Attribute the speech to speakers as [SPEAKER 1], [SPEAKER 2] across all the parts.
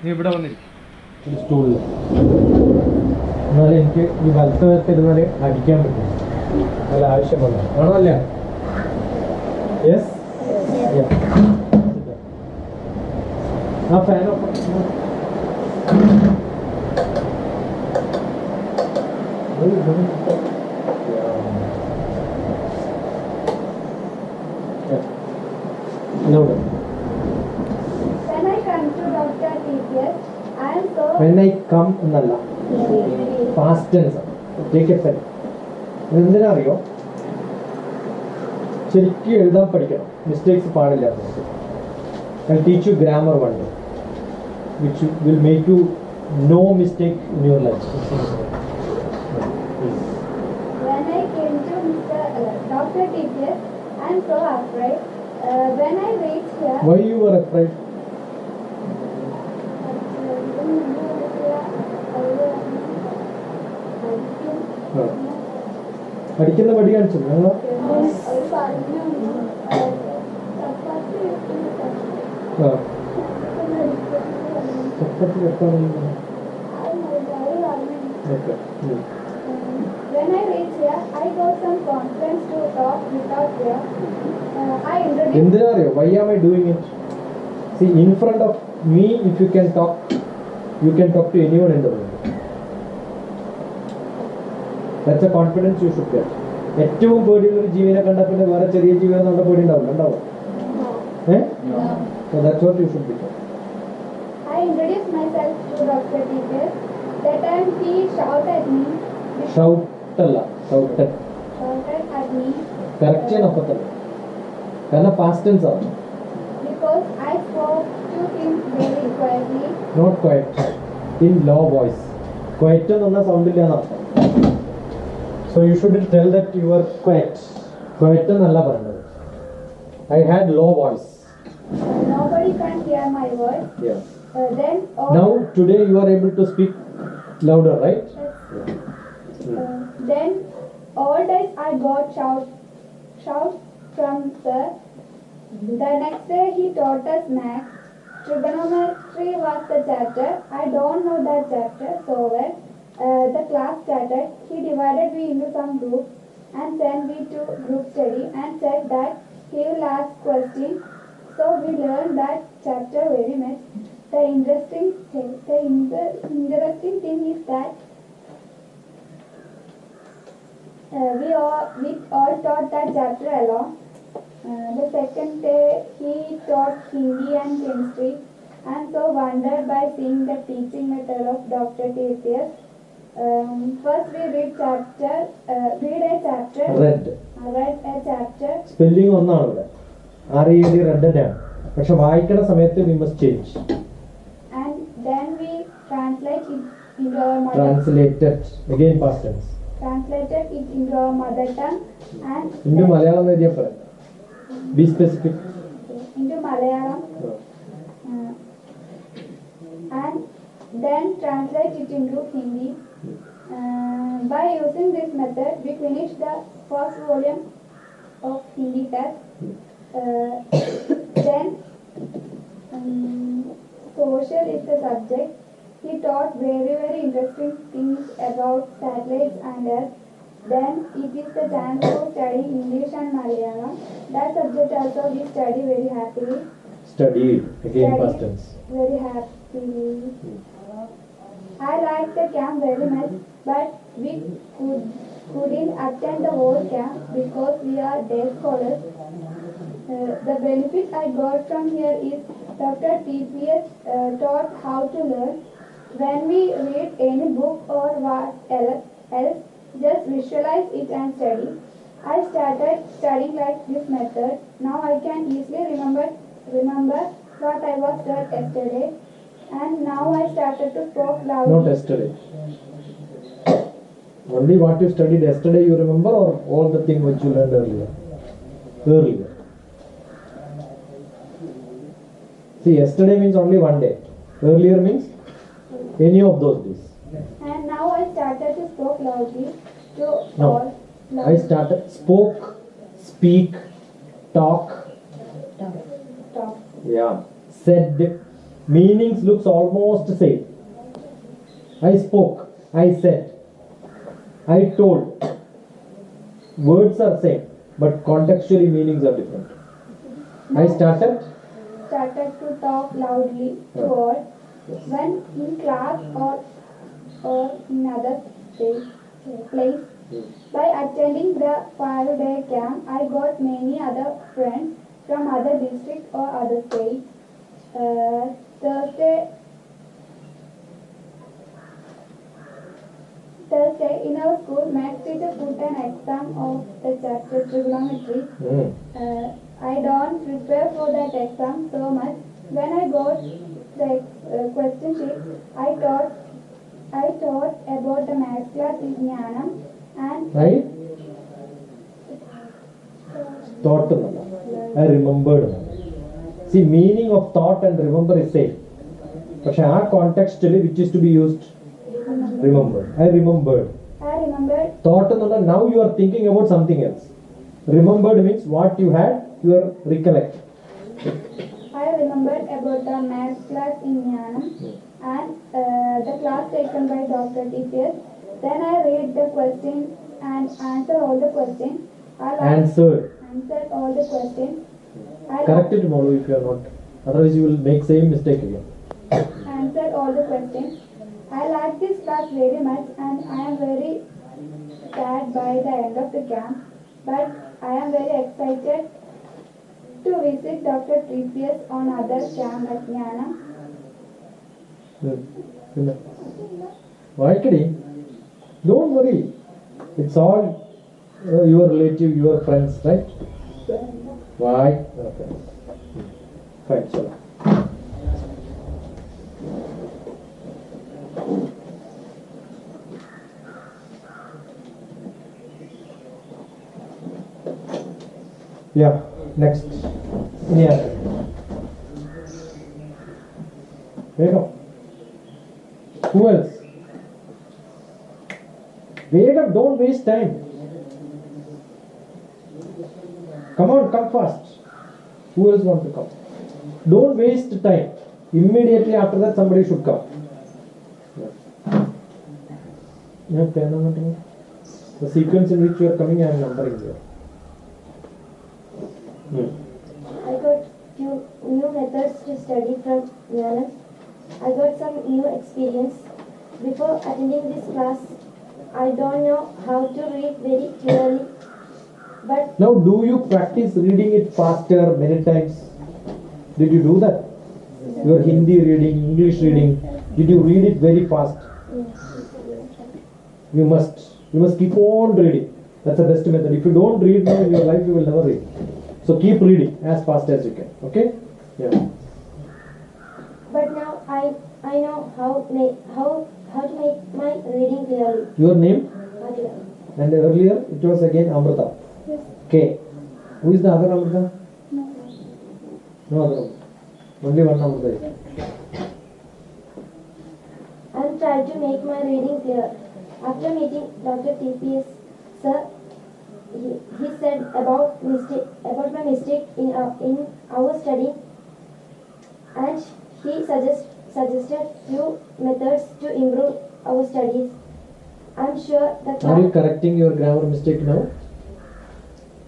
[SPEAKER 1] ഇവിടെ വന്നിരിക്കും
[SPEAKER 2] സ്റ്റൂളിൽ. എന്നാലും എനിക്ക് ഈ വലത്ത് വരുത്തിരുന്നാൽ അടിക്കാൻ പറ്റും. നല്ല ആവശ്യമുള്ള ആണോ അല്ലേ? യെസ്. ആ ഫാൻ When I come എന്നല്ല, past tense. Take a pen. എന്തിനാ അറിയോ? ശരിക്കും എഴുതാൻ പഠിക്കണം. മിസ്റ്റേക്സ് പാടില്ല. I'll teach you grammar one day, which will make you no mistake in your life.
[SPEAKER 3] When I came to DrTPS, I'm so afraid. When I reached here,
[SPEAKER 2] Why you were afraid? പഠിക്കുന്ന പടി കാണിച്ചു ഞങ്ങൾ
[SPEAKER 3] When I reached here, I got some confidence to talk without fear. I introduced.
[SPEAKER 2] എന്തിനാ അറിയോ? Why am I doing it? See, in front of me, if you can talk to anyone in the world. That's a confidence you should get. ഏറ്റവും പേടിയുള്ള ഒരു ജീവിനെ കണ്ടാൽ പിന്നെ വേറെ ചെറിയ ജീവികൾ നമ്മുടെ പേടി ഉണ്ടാവും. So that's what you should be.
[SPEAKER 3] I introduced myself to DrTPS. That time he shouted at me.
[SPEAKER 2] Shouted
[SPEAKER 3] at me.
[SPEAKER 2] Correct ചെയ്യാൻ ഒക്കത്തില്ല. കാരണം past tense ആണ്.
[SPEAKER 3] Because I spoke to him very quietly.
[SPEAKER 2] Not quiet. In low voice. Quiet എന്ന് പറഞ്ഞാൽ sound ഇല്ല എന്നർത്ഥം. So you should tell that you are quiet. Quiet എന്നല്ല പറഞ്ഞത്. I had low voice.
[SPEAKER 3] Nobody can hear my voice.
[SPEAKER 2] Yeah.
[SPEAKER 3] Then
[SPEAKER 2] Now today you are able to speak louder, right?
[SPEAKER 3] Then all days I got shout from sir. The next day he taught us math. Trigonometry was the chapter. I don't know that chapter so well. The class started. He divided me into some groups and sent me to group study and said that he will ask questions. So we learned that chapter very much. The interesting thing is that we all taught that chapter alone. The second day he taught Hindi and chemistry. I am so wondered by seeing the teaching method of DrTPS. First we read a chapter.
[SPEAKER 2] Read
[SPEAKER 3] A chapter.
[SPEAKER 2] Spelling ഒന്നാണ് ഇവിടെ. RED red തന്നെയാണ്. പക്ഷെ വായിക്കുന്ന സമയത്ത് we must change.
[SPEAKER 3] And then we translate it into our mother.
[SPEAKER 2] Translated. Again past tense.
[SPEAKER 3] Translated it into our mother tongue and
[SPEAKER 2] into Malayalam എഴുതിയാൽ പറയാം. Be specific.
[SPEAKER 3] Into Malayalam. And then translate it into Hindi. By using this method, we finished the first volume of Hindi test. Then social is the subject. He taught very interesting things about satellites and Earth. Then it is the chance to study English and Malayalam. That subject also we study very happily.
[SPEAKER 2] Studied. Again past tense.
[SPEAKER 3] Very happily. I like the camp very much, but we couldn't attend the whole camp because we are day scholars. The benefit I got from here is DrTPS taught how to learn. When we read any book or what else, just visualize it and study. I started studying like this method. Now I can easily remember what I was taught yesterday. And now I started to talk loudly.
[SPEAKER 2] Not yesterday. Only what you studied yesterday you remember, or all the thing which you learned earlier? See, yesterday means only one day. Earlier means any of those days.
[SPEAKER 3] And now I started to talk loudly to
[SPEAKER 2] No.
[SPEAKER 3] all.
[SPEAKER 2] I started spoke, speak, talk.
[SPEAKER 3] Talk.
[SPEAKER 2] Yeah. Said. Meanings looks almost same. I spoke, I said, I told. Words are same, but contextually meanings are different. I started
[SPEAKER 3] to talk loudly to all when in class or in other place. By attending the 5-day camp, I got many other friends from other districts or other states. Thursday in our school, math teacher put an exam of the chapter trigonometry. I don't prepare for that exam so much. When I got the question sheet, I thought about the math class in Jnanam and
[SPEAKER 2] I thought. I remembered. See, meaning of thought and remember is same. But contextually, which is to be used? Remembered. I remembered. Thought now you are thinking about something else. Remembered means what you had, you are recollect.
[SPEAKER 3] I remembered about the math class in Jnanam and the class taken by DrTPS. Then I read the question and answer all the questions.
[SPEAKER 2] Answered
[SPEAKER 3] All the questions.
[SPEAKER 2] Correct it, Molu, if you are not. Otherwise, you will make same mistake again.
[SPEAKER 3] Answered all the questions. I like this class very much and I am very sad by the end of the camp. But I am very excited to visit DrTPS on other camp at Jnanam.
[SPEAKER 2] Why kidding? Don't worry. It's all your relative, your friends, right? Why? Okay. Fine, chalo. Yeah, next. Yeah. Wake Who else? Wake up, don't waste time. Come on, come fast. Who else want to come? Don't waste time. Immediately after that, somebody should come. You have pen on it? The sequence in which you are coming, I am numbering here.
[SPEAKER 1] I got few new methods to study from Jnanam. I got some new experience. Before attending this class, I don't know how to read very clearly. But
[SPEAKER 2] now, do you practice reading it faster many times? Did you do that? Your Hindi reading, English reading, did you read it very fast? You must keep on reading. That's the best method. If you don't read now in your life, you will never read. So keep reading as fast as you can. Okay? Yeah.
[SPEAKER 1] But now I know how to make my reading clearly.
[SPEAKER 2] Your name?
[SPEAKER 1] Madhura.
[SPEAKER 2] And earlier it was again Amrita.
[SPEAKER 3] Yes.
[SPEAKER 2] K. Who is the other Amrita?
[SPEAKER 3] No.
[SPEAKER 2] No other Amrita. Only one Amrita.
[SPEAKER 1] I'm trying to make my reading clear. After meeting DrTPS, sir, he said about my mistake in our study, and he suggested few methods to improve our studies. I'm sure that
[SPEAKER 2] Are you correcting your grammar mistake now?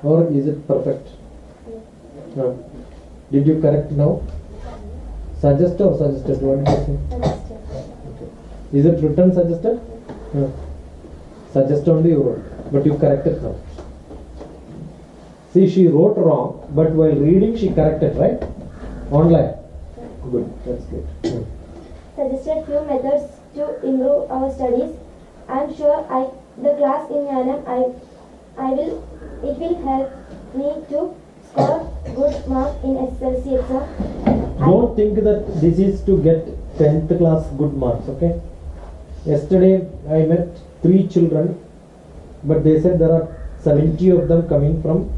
[SPEAKER 2] Or is it perfect? No. Did you correct now? Suggest or suggested? What did you say?
[SPEAKER 1] suggested.
[SPEAKER 2] Okay. Is it written suggested? No. Suggest only you wrote. But you corrected now. See, she wrote wrong, but while reading she corrected, right? Online. Good. That's good.
[SPEAKER 1] Suggested few methods to improve our studies. I'm sure the class in Jnanam it will help me to score good marks in SSLC exam.
[SPEAKER 2] Don't think that this is to get 10th class good marks, okay? Yesterday I met 3 children, but they said there are 70 of them coming from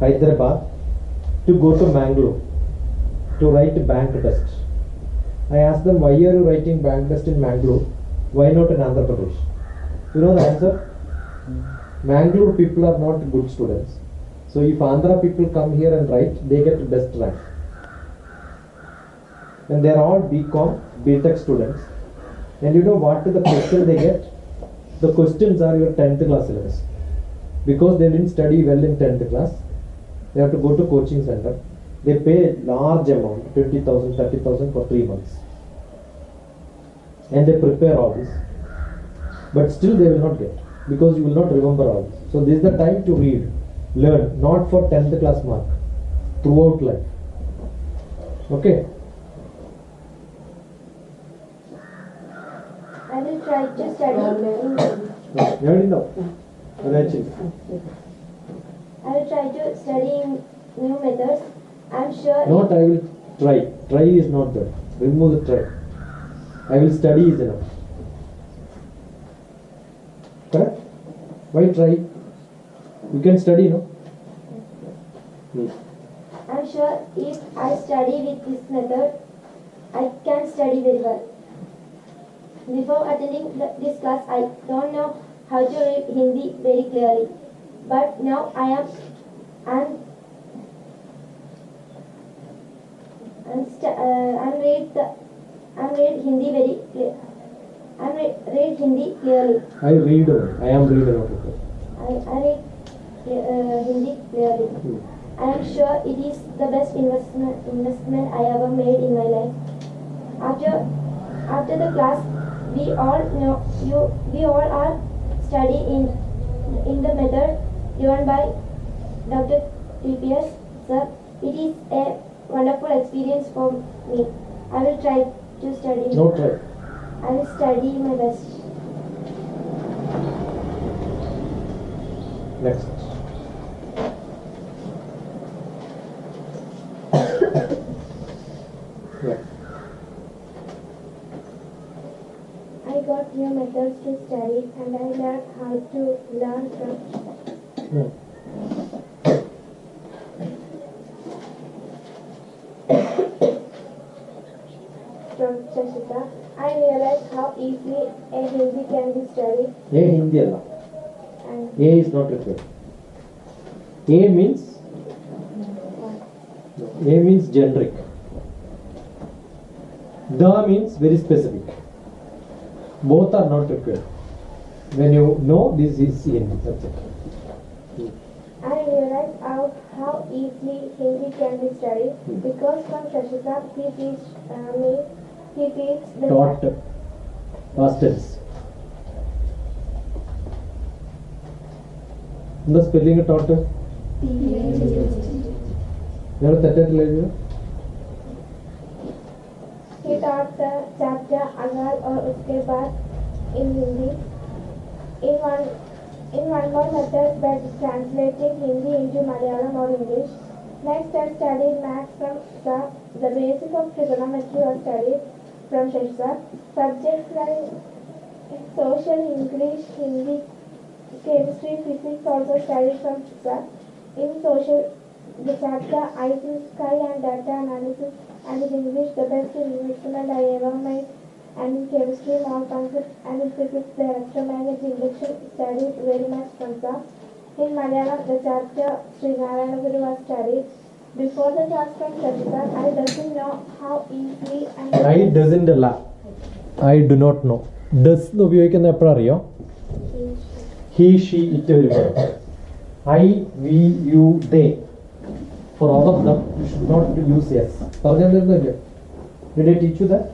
[SPEAKER 2] Hyderabad to go to Mangalore to write bank test. I asked them, why are you writing bank test in Mangalore? Why not in Andhra Pradesh? You know the answer? Mangalore people are not good students. So if Andhra people come here and write, they get best rank. and they're all BCom, BTech students. And you know what the question they get? The questions are your 10th class syllabus. Because they didn't study well in 10th class, they have to go to coaching center. They pay a large amount, 20,000, 30,000 for 3 months. And they prepare all this. But still they will not get, because you will not remember all this. So this is the time to read, learn, not for 10th class mark, throughout life. Okay?
[SPEAKER 1] I will try to study I will try to study new methods. I'm sure.
[SPEAKER 2] Not I will try. Try is not there. Remove the try. I will study is enough. Correct? Why try? You can study, no?
[SPEAKER 1] I'm sure if I study with this method, I can study very well. Before attending this class, I don't know how to read Hindi very clearly. But now I'm read Hindi very clear. Read Hindi clearly.
[SPEAKER 2] I read only. I am reader of it.
[SPEAKER 1] I read Hindi clearly. I am sure it is the best investment I ever made in my life. After the class, we all are studying in the method given by DrTPS, sir. It is a wonderful experience for me. I will try to study.
[SPEAKER 2] No try.
[SPEAKER 1] I will study my best.
[SPEAKER 2] Next. Yeah.
[SPEAKER 1] I got new methods to study and I learned how to learn from Shashita. I realized how easily a Hindi can be studied.
[SPEAKER 2] A Hindi Allah.
[SPEAKER 1] And
[SPEAKER 2] A is not required. A means generic. The means very specific. Both are not required. When you know this is Hindi, that's it.
[SPEAKER 1] I realized how easily Hindi can be studied because from Shashita he teaches the
[SPEAKER 2] Taught. Past tense. എന്താ spelling taught നിങ്ങൾ തെറ്റായിട്ടില്ല എഴുതിയത്
[SPEAKER 1] He taught the chapter Agar or Uske Baad in Hindi. In one more method by translating Hindi into Malayalam or English. Next I studied maths from Sir. The basic of trigonometry was studied from Sir. Subjects like social, English, Hindi, chemistry, physics also studied from Sir. In social, the chapter Ice in Sky and Data Analysis, and in English the best investment I ever made, and in chemistry more concepts, and in physics the electromagnetic induction studied very much from Sir. In Malayalam the chapter Sri Narayana Guru was studied. Before the class from Shashita, I doesn't know how easily
[SPEAKER 2] I doesn't അല്ല I do not know. Does ഉപയോഗിക്കുന്ന എപ്പോഴറിയോ he, she, it വരുമ്പോൾ I, we, you, they. For all of them, you should not use yes. Did I teach you that?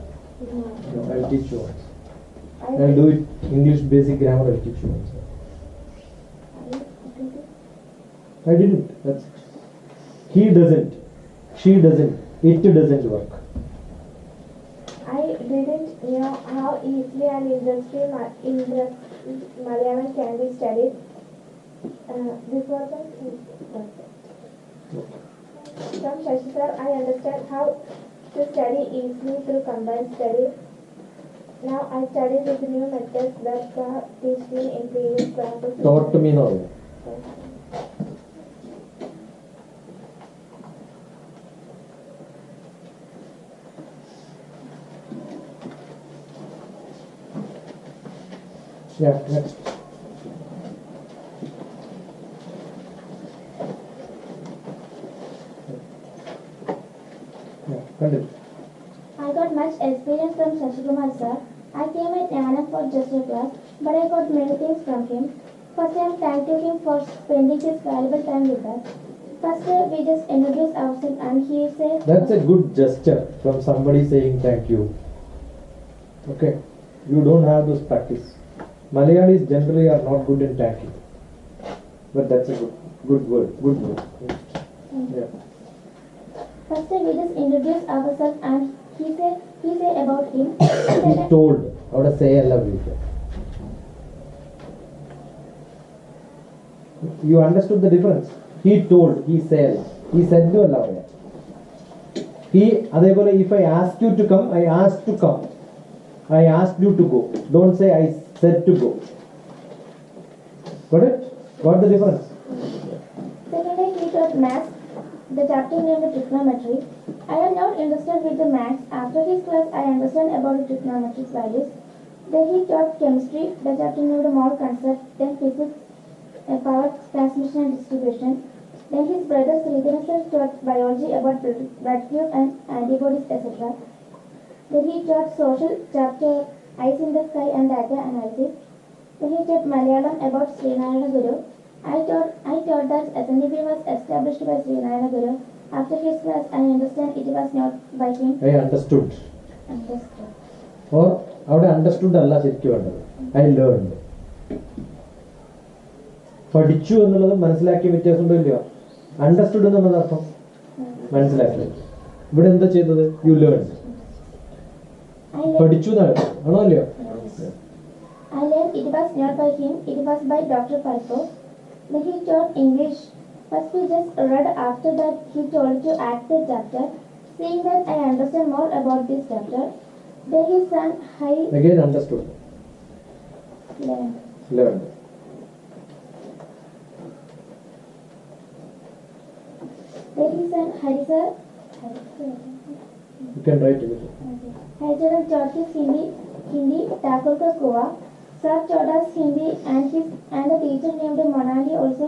[SPEAKER 2] No, I'll teach you once. I'll do it. English basic grammar, I'll teach you once. I didn't. That's it. He doesn't. She doesn't. It doesn't work.
[SPEAKER 1] I didn't know how easily an industry Malayalam can be studied. Before that, from Shashita, I understand how to study easily through combined study. Now I study with new methods that teach me in previous classes.
[SPEAKER 2] Taught me now. Yeah, next. Yeah, continue.
[SPEAKER 1] I much experience from Shashikumar sir. I came at Nana for just a class, but I got many things from him. First, I am thanking him for spending his valuable time with us. First, we just introduced ourselves and he said...
[SPEAKER 2] That's a good gesture from somebody saying thank you. Okay. You don't have this practice. Malayalis generally are not good in thanking. But that's a good word. Good word. Yeah.
[SPEAKER 1] First, we just introduced ourselves and he said about him.
[SPEAKER 2] He told. How to say I love you. You understood the difference? He told, he said to a love. If I ask you to come, I asked to come. I asked you to go. Don't say I said to go. Got it? Got the difference?
[SPEAKER 1] Secondly, he taught maths, the chapter named trigonometry. I am not interested with the maths. After his class, I understand about the trigonometric values. Then he taught chemistry, the chapter named more concept. Then physics, power transmission and distribution. Then his brother Sridhar sir taught biology about blood group and antibodies, etc. Then he taught social chapter Eyes in the Sky and data analysis. Then he taught Malayalam about Srinarayana Guru. I thought that SNDP was established by Srinarayana Guru. After his class, I understand it was not by him.
[SPEAKER 2] I understood.
[SPEAKER 1] Understood.
[SPEAKER 2] Or അവിടെ understood അല്ല ശരിക്കും വേണ്ടത്. I learned. പഠിച്ചു എന്നുള്ളത് മനസ്സിലാക്കിയ വ്യത്യാസമുണ്ടോ ഇല്ലയോ? Understood എന്നുള്ളത് അർത്ഥം മനസ്സിലാക്കി. ഇവിടെ എന്താ ചെയ്തത്? You learn. പഠിച്ചു എന്നാണ് ആണോ അല്ലയോ?
[SPEAKER 1] I learned it was not by him, it was by Dr. Falco. Then he taught English. First we just read, after that he told to act the chapter. Seeing that I understand more about this chapter. Then he sang high.
[SPEAKER 2] Again understood.
[SPEAKER 1] Learned.
[SPEAKER 2] Learned.
[SPEAKER 1] Then he sang Harisar.
[SPEAKER 2] You can write it.
[SPEAKER 1] Harisar taught us Hindi, Thakurka Koa. Sir taught us Hindi and the teacher named Monali also.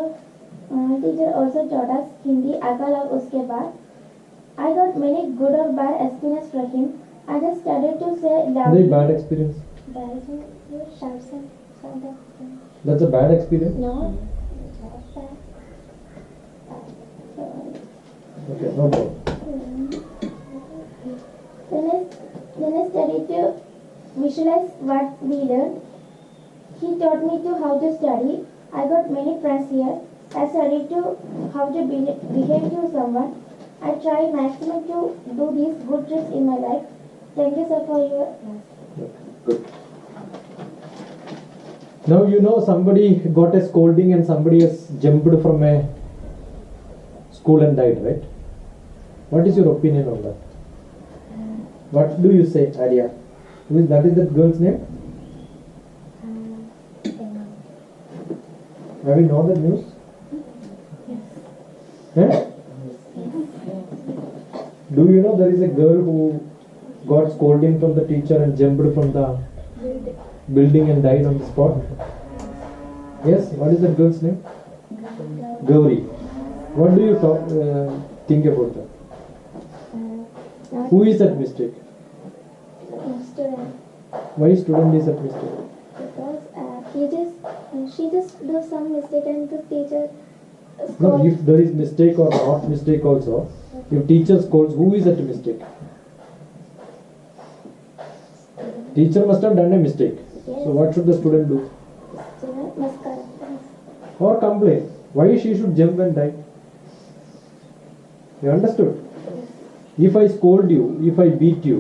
[SPEAKER 1] Teacher also taught us Hindi. Akala uske baad. I got many good or bad experience from him. I just started to say loud.
[SPEAKER 2] Very bad experience. That's a bad experience.
[SPEAKER 1] No.
[SPEAKER 2] Okay, no problem.
[SPEAKER 1] Then I studied to visualize what we learned. He taught me to how to study. I got many friends here. I studied to how to behave to someone. I try maximum to do these good trips in my life. Thank you sir for your class.
[SPEAKER 2] Good. Now you know somebody got a scolding and somebody has jumped from a school and died, right? What is your opinion on that? What do you say, Arya? That is that girl's name? Have you known that news? Yes. Do you know there is a girl who got scolding from the teacher and jumped from the building and died on the spot? Yes. What is that girl's name? Gauri. What do you think about that? Who is at mistake?
[SPEAKER 1] Student.
[SPEAKER 2] Why student is at mistake?
[SPEAKER 1] Because she just do some mistake and the teacher
[SPEAKER 2] No,
[SPEAKER 1] scold.
[SPEAKER 2] if there is mistake or not mistake also, if teacher scolds, who is at mistake? Teacher must have done a mistake.
[SPEAKER 1] Yes.
[SPEAKER 2] So what should the student do?
[SPEAKER 1] Student must correct.
[SPEAKER 2] Or complain. Why she should jump and die? You understood? If I scold you, if I beat you,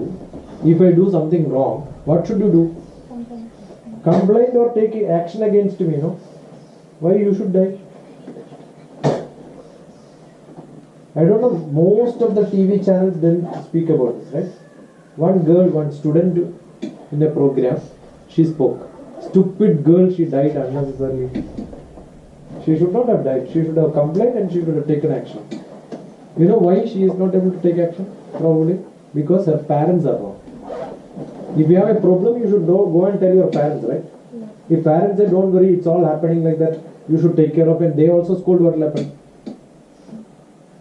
[SPEAKER 2] if I do something wrong, what should you do? Complain or take action against me, no? Why you should die? I don't know, most of the TV channels didn't speak about this, right? One girl, one student in a program, she spoke. Stupid girl, she died unnecessarily. She should not have died. She should have complained and she should have taken action. You know why she is not able to take action? Probably because her parents are wrong. If you have a problem, you should go and tell your parents, right? If parents say, don't worry, it's all happening like that, you should take care of it, they also scold what will happen.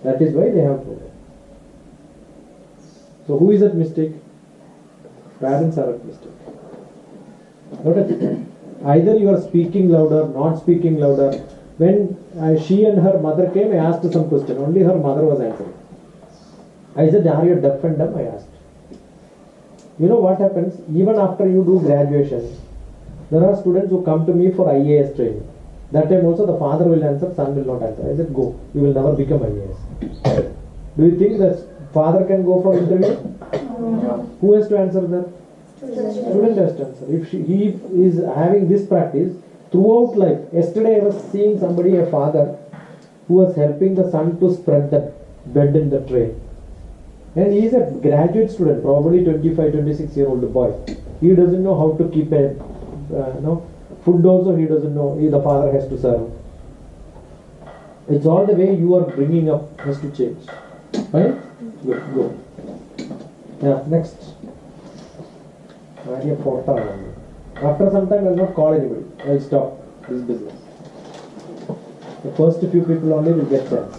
[SPEAKER 2] That is why they have problem. So who is at mistake? Parents are at mistake. Not at either you are speaking louder, not speaking louder. When she and her mother came, I asked some question. Only her mother was answering. I said, are you deaf and dumb? I asked. You know what happens? Even after you do graduation, there are students who come to me for IAS training. That time also the father will answer, son will not answer. I said, go. You will never become IAS. Do you think that father can go for interview? Who has to answer that? Student has to answer. If he is having this practice throughout life. Yesterday I was seeing somebody, a father, who was helping the son to spread the bed in the tray. And he is a graduate student, probably 25, 26-year-old boy. He doesn't know how to keep a food also he doesn't know. The father has to serve. It's all the way you are bringing up has to change. Right? Good, go. Yeah, next. After some time I will not call anybody. I will stop this business. The first few people only will get chance.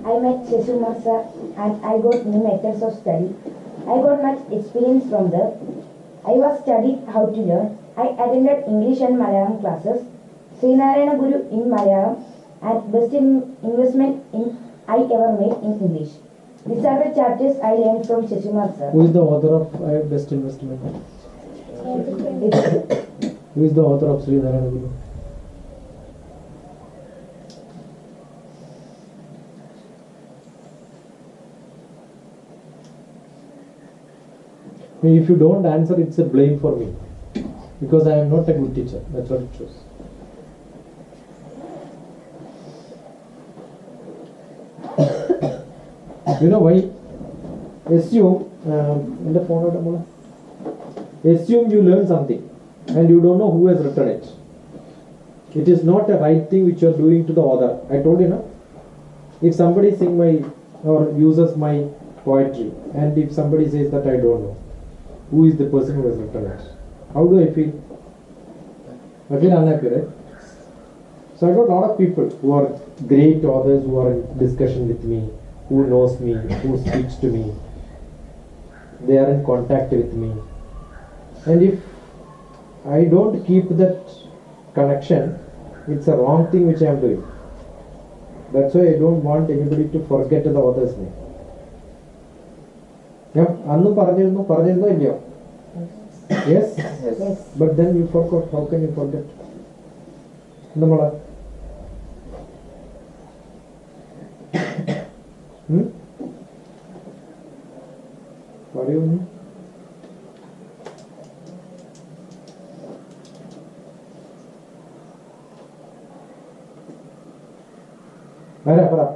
[SPEAKER 4] I met Sheshumar sir and I got new methods of study. I got much experience from there. I was studied how to learn. I attended English and Malayalam classes. Srinarayana Guru in Malayalam and best investment I ever made in English. These are the chapters I learned from Sheshumar sir.
[SPEAKER 2] Who is the author of Best Investment? Who is the author of Srinarayana Guru? If you don't answer, it's a blame for me. Because I am not a good teacher. That's what it shows. You know why? Assume you learn something and you don't know who has written it. It is not a right thing which you are doing to the author. I told you, no? If somebody sing my or uses my poetry and if somebody says that I don't know, who is the person who has written it? How do I feel? I feel unhappy, right? So I got a lot of people who are great authors who are in discussion with me, who knows me, who speaks to me. They are in contact with me. And if I don't keep that connection, it's a wrong thing which I am doing. That's why I don't want anybody to forget the author's name. Yes?
[SPEAKER 4] Yes.
[SPEAKER 2] But then you forgot. How can you forget? What do you mean? Para.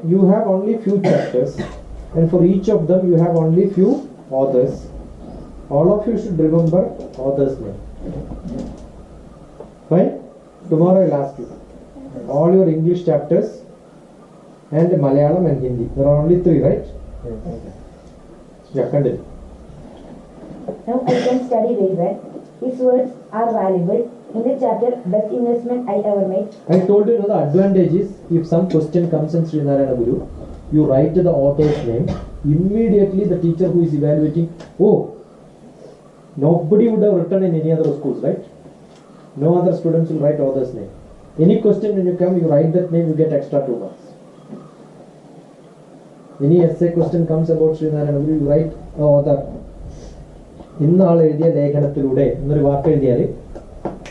[SPEAKER 2] You have only few chapters and for each of them you have only few authors. All of you should remember author's name. Fine? Tomorrow I will ask you. All your English chapters and Malayalam and Hindi. There are only 3, right? Yeah, continue.
[SPEAKER 4] Now I can study very well. His words are valuable. In the chapter, best investment I ever made.
[SPEAKER 2] I told you, the advantage is if some question comes in Srinarayana Guru, you write the author's name. Immediately the teacher who is evaluating, nobody would have written in any other schools, right? No other students will write author's name. Any question when you come, you write that name, you get extra 2 marks. Any essay question comes about Srinarayana Guru, you write author.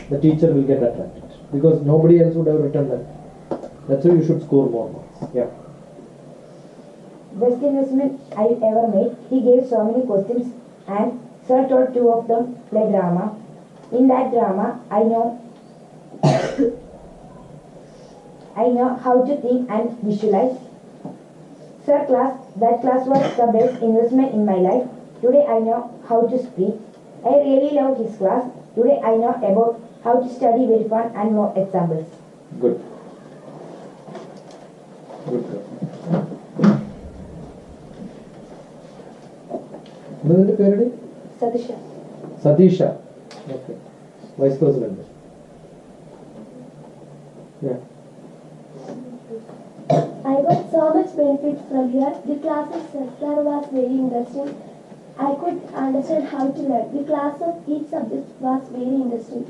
[SPEAKER 2] The teacher will get attracted because nobody else would have written that. That's why you should score more marks. Yeah.
[SPEAKER 4] Best investment I ever made. He gave so many questions and sir told 2 of them play drama. In that drama, I know how to think and visualize. Sir that class was the best investment in my life. Today I know how to speak. I really love his class. Today I know about how to study very fun and more examples.
[SPEAKER 2] Good. What is the parody?
[SPEAKER 4] Satisha.
[SPEAKER 2] Satisha. Okay. Vice President. Yeah.
[SPEAKER 1] I got so much benefit from here. The classes was very interesting. I could understand how to learn. The class of each subject was very interesting.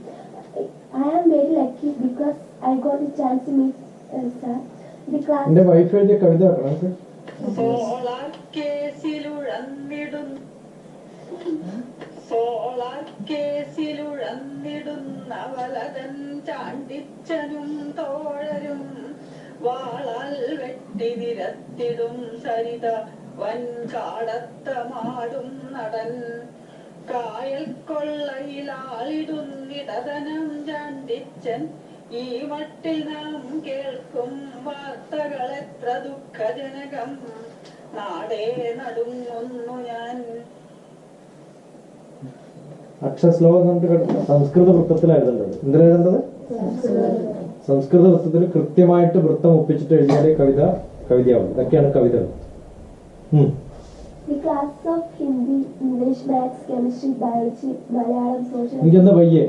[SPEAKER 1] I am very lucky because I got the chance to meet sir. The class.
[SPEAKER 2] എൻ്റെ wife എഴുതിയ കവിത കേട്ടോ.
[SPEAKER 5] സോളാക്കേസിലുഴന്നിടുന്നവലതൻ ചാണ്ടിച്ചനും തോഴരും വാളാൽ വെട്ടി നിരത്തിടും സരിത വൻകാടത്തമാടും നടൻ കായൽ കൊള്ളയിലാളിടുന്നിടതനം ചാണ്ടിച്ചൻ ഈ മട്ടിൽ നാം കേൾക്കും വാർത്തകൾ എത്ര ദുഃഖജനകം നാടേ നടുങ്ങുന്നു ഞാൻ.
[SPEAKER 2] അക്ഷശ്ലോകം നമുക്ക് സംസ്കൃത വൃത്തത്തിലായിരുന്നത്. എന്തിനെഴുതേണ്ടത്? സംസ്കൃത വൃത്തത്തിൽ കൃത്യമായിട്ട് വൃത്തം ഒപ്പിച്ചിട്ട് എഴുതിയാലേ കവിതയാവും. ഇതൊക്കെയാണ് കവിതകൾ.
[SPEAKER 1] The class of Hindi, English, Maths, Chemistry, Biology, Malayalam, Social.
[SPEAKER 2] എനിക്കെന്താ വയ്യേ?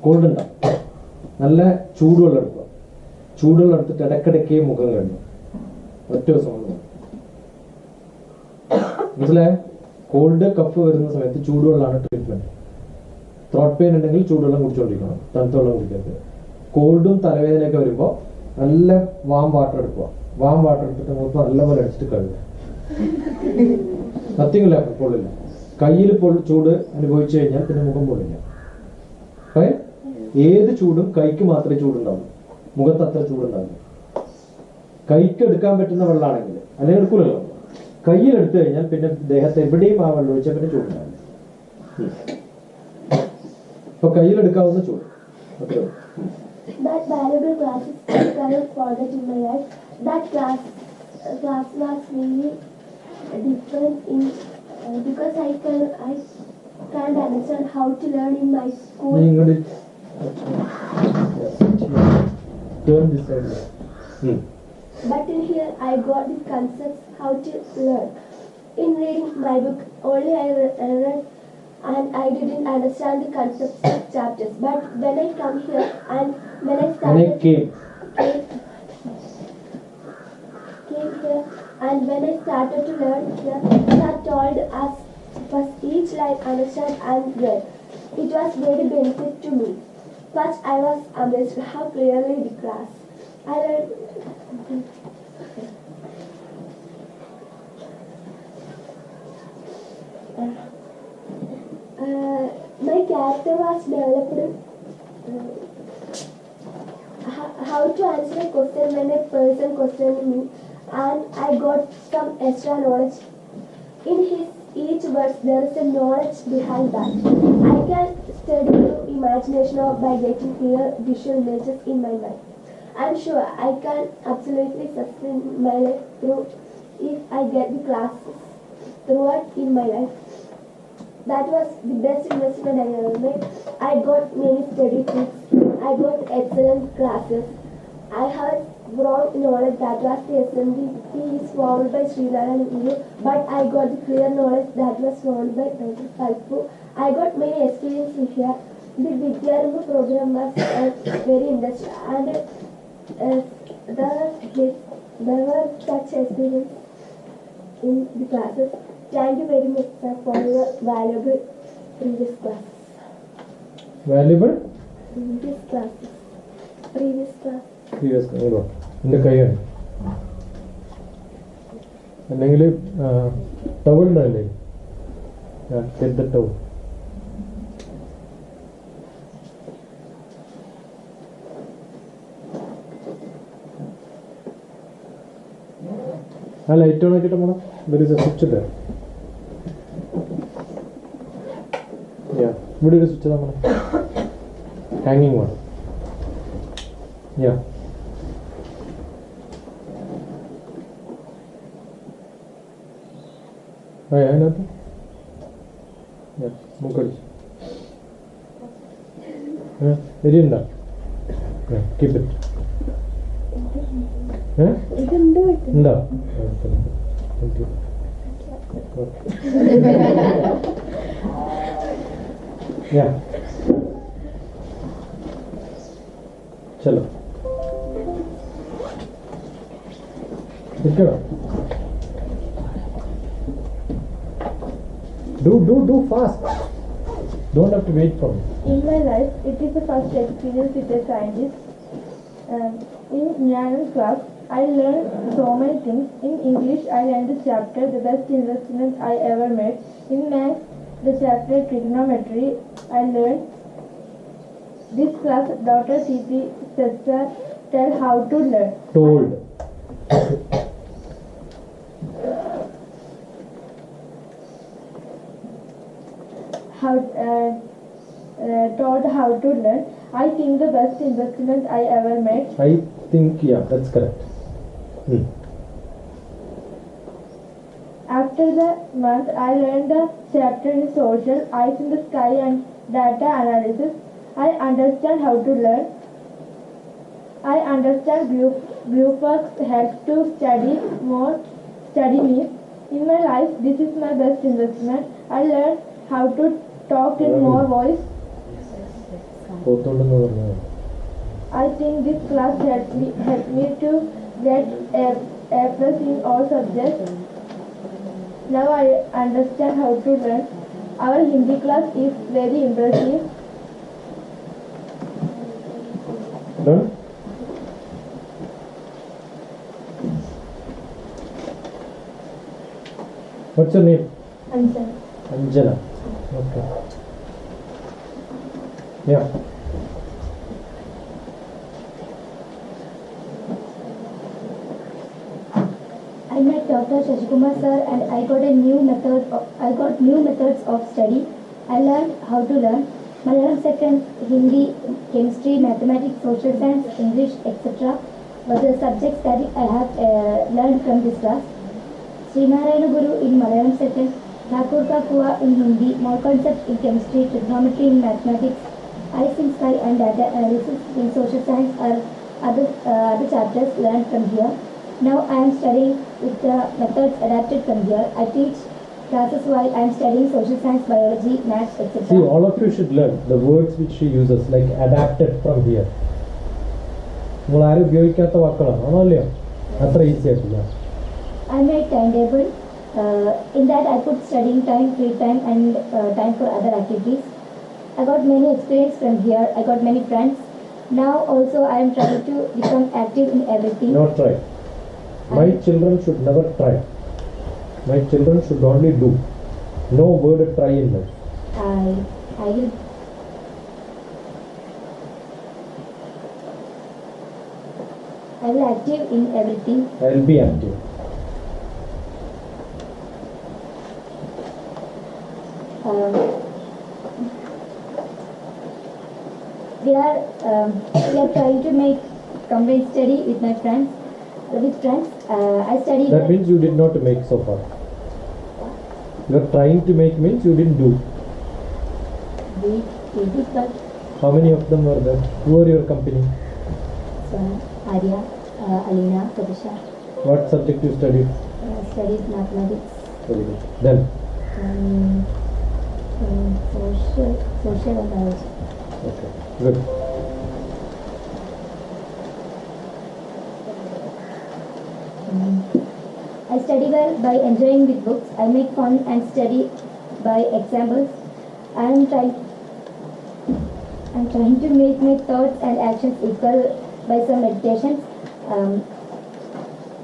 [SPEAKER 2] കോൾഡ് ഉണ്ടാവും. നല്ല ചൂടുവെള്ളം എടുക്കുക. ചൂടുവെള്ളം എടുത്തിട്ട് ഇടയ്ക്കിടയ്ക്ക് മുഖം കഴിഞ്ഞു ഒറ്റ ദിവസം കൊണ്ട് മനസ്സിലായോ? കോൾഡ് കഫ് വരുന്ന സമയത്ത് ചൂടുവെള്ളമാണ് ട്രീറ്റ്മെന്റ്. ത്രോട്ട് പെയിൻ ഉണ്ടെങ്കിൽ ചൂടുവെള്ളം കുടിച്ചുകൊണ്ടിരിക്കണം, തണുത്ത വെള്ളം കുടിക്കരുത്. കോൾഡും തലവേദനയൊക്കെ വരുമ്പോൾ നല്ല വാം വാട്ടർ എടുക്കുക. വാം വാട്ടർ എടുത്തിട്ട് മുഖത്ത് നല്ലപോലെ അടിച്ചിട്ട് കഴുകുക. സത്യമില്ല, പൊള്ളില്ല. കയ്യിൽ ചൂട് അനുഭവിച്ചു കഴിഞ്ഞാൽ പിന്നെ മുഖം പൊള്ളില്ല. ഏത് ചൂടും കൈക്ക് മാത്രമേ ചൂടുണ്ടാവൂ, മുഖത്ത് അത്ര ചൂടുണ്ടാവില്ല. കൈക്ക് എടുക്കാൻ പറ്റുന്ന വെള്ളമാണെങ്കിൽ, അല്ലെങ്കിൽ എടുക്കൂലല്ലോ, കയ്യിൽ എടുത്തു കഴിഞ്ഞാൽ പിന്നെ ദേഹത്ത് എവിടെയും ആ വെള്ളം ഒഴിച്ചാൽ പിന്നെ ചൂടുണ്ടാവില്ല. അപ്പൊ കയ്യിലെടുക്കാവുന്ന ചൂട്.
[SPEAKER 1] That valuable class is I cannot forget in my life. That class was really different in because I can't understand how to learn in my school.
[SPEAKER 2] Turn this side.
[SPEAKER 1] But in here I got the concepts how to learn. In reading my book only I read and I didn't understand the concepts of chapters. But when I come here and when I came here and when I started to learn here, sir told us first each line understand and read. It was very benefit to me. First I was amazed how clearly the class. I learned. My character was developed. How to answer a question when a person questioned me, and I got some extra knowledge. In each verse there is a knowledge behind that. I can study through imagination or by getting clear visual images in my mind. I'm sure I can absolutely sustain my life through if I get the classes throughout in my life. That was the best investment I ever made. I got many study tips. I got excellent classes. I had broad knowledge that was the assembly is formed by Sridhar and Ilu, but I got the clear knowledge that was formed by Dr. Falku. I got many experiences here. The Vidyarambu program was very interesting, and there were such experiences in the classes. Thank you very much, sir, for your valuable previous classes.
[SPEAKER 2] Valuable?
[SPEAKER 1] Previous classes. Previous class.
[SPEAKER 2] Previous class. എൻ്റെ കൈയാണ് അല്ലെങ്കിൽ towel ഉണ്ടല്ലേ, towel. ആ light on ആക്കിയിട്ട് പോണം. ഇവിടെ switch ഇല്ല. ഇവിടെ ഒരു സ്വിച്ച് നമ്മൾ ഹാങ്ങിങ് വേണം. അതിനകത്ത് മൂക്കടിച്ചു എരിയുണ്ടോ? Keep it. ഉണ്ടോ? Yeah. चलो इतना do fast. Don't have to wait for me.
[SPEAKER 1] In my life, it is the first experience with a scientist. In Nyanam class, I learned so many things. In English, I learned the chapter The Best Investment I Ever Made. In Maths, the chapter Trigonometry, I learned. This class, DrTPS tell how to learn.
[SPEAKER 2] Told.
[SPEAKER 1] Taught how to learn. I think the best investment I ever made.
[SPEAKER 2] I think, yeah, that's correct.
[SPEAKER 1] After the month, I learned the chapter in social, eyes in the sky and data analysis. I understand how to learn. I understand group work helps to study me. In my life, this is my best investment. I learned how to talk in more voice. I think this class helped me to get A+ in all subjects. Now I understand how to learn. Our Hindi class is very impressive.
[SPEAKER 2] Done? What's your name?
[SPEAKER 1] Anjana.
[SPEAKER 2] Anjana. Okay. Yeah.
[SPEAKER 1] I met Dr. Shashikumar sir and I got new methods of study. I learned how to learn Malayalam second, Hindi, chemistry, mathematics, social science, English, etc. were the subjects that I have learned from this class. Srinarayana Guru in Malayalam second, Thakur Ka Kua in Hindi, more concepts in chemistry, trigonometry in mathematics, eyes in sky and data analysis in social science are other chapters learned from here. Now I am studying with the methods adapted from here. I teach classes while I am studying social science, biology, maths, etc.
[SPEAKER 2] See, all of you should learn the words which she uses, like adapted from here. നിങ്ങൾ ആരും ഉപയോഗിക്കാത്ത വാക്കുകളാണ് ആണല്ലോ അത്ര easy ആയിട്ടില്ല.
[SPEAKER 1] I made timetable. In that I put studying time, free time and time for other activities. I got many experience from here. I got many friends. Now also I am trying to become active in everything.
[SPEAKER 2] Not try. My children should never try. My children should only do. No word try in life.
[SPEAKER 1] I will active in everything.
[SPEAKER 2] I will be active.
[SPEAKER 1] We are trying to make combined study with my friends. I studied.
[SPEAKER 2] That means you did not make so far. You are trying to make means you didn't do.
[SPEAKER 1] We did, but
[SPEAKER 2] How many of them were there? Who are your company?
[SPEAKER 1] Arya, Alina, Satisha.
[SPEAKER 2] What subject you studied?
[SPEAKER 1] Studied mathematics.
[SPEAKER 2] Very good. Then
[SPEAKER 1] Social and biology.
[SPEAKER 2] okay, good.
[SPEAKER 1] I study well by enjoying with books. I make fun and study by examples. I am trying to make my thoughts and actions equal by some meditations.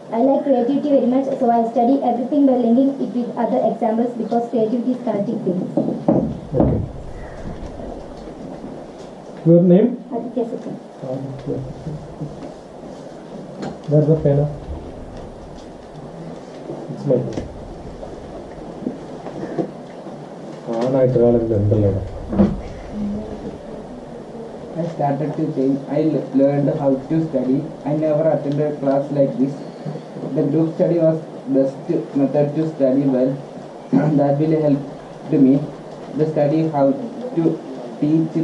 [SPEAKER 1] I like creativity very much, so I study everything by linking it with other examples because creativity is connecting things.
[SPEAKER 2] Okay. Your name?
[SPEAKER 1] Aditya Sukha.
[SPEAKER 2] Where's the pen? It's my pen. ആണായിട്ട് ഉണ്ടല്ലോ.
[SPEAKER 6] I started to think. I learned how to study. I never attended a class like this. The group study was best method to study well. That will help to me. The study how to teach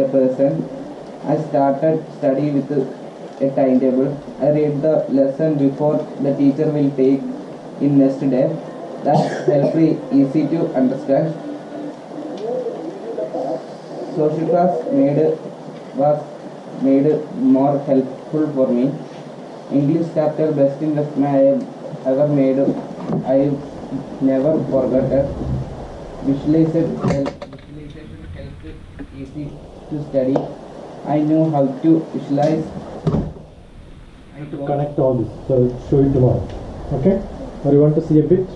[SPEAKER 6] a person. I started study with a timetable. I read the lesson before the teacher will take in next day. That's helped me easy to understand. Social class was made more helpful for me. English chapter best investment I have ever made. I never forgot it. Visualization helped easy to study. I knew how to visualize. I
[SPEAKER 2] To
[SPEAKER 6] got
[SPEAKER 2] connect all this, so I'll show you tomorrow. Okay? Or you want to see a bit?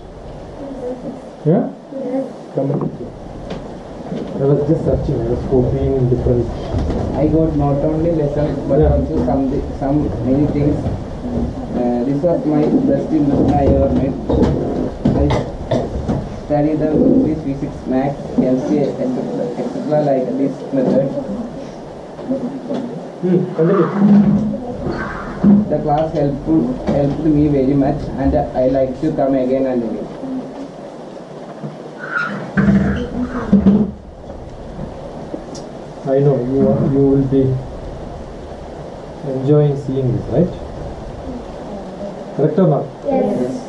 [SPEAKER 2] Yeah? Come and see. I was just searching, I was copying different.
[SPEAKER 6] I got not only lessons but
[SPEAKER 2] Yeah.
[SPEAKER 6] also some many things. This was my best investment I ever made. I studied the English, physics, maths, chemistry, etc. like this method.
[SPEAKER 2] Continue.
[SPEAKER 6] The class helped me very much, and I like to come again and again.
[SPEAKER 2] I know you will be enjoying seeing this, right? Correct or not?
[SPEAKER 1] Yes.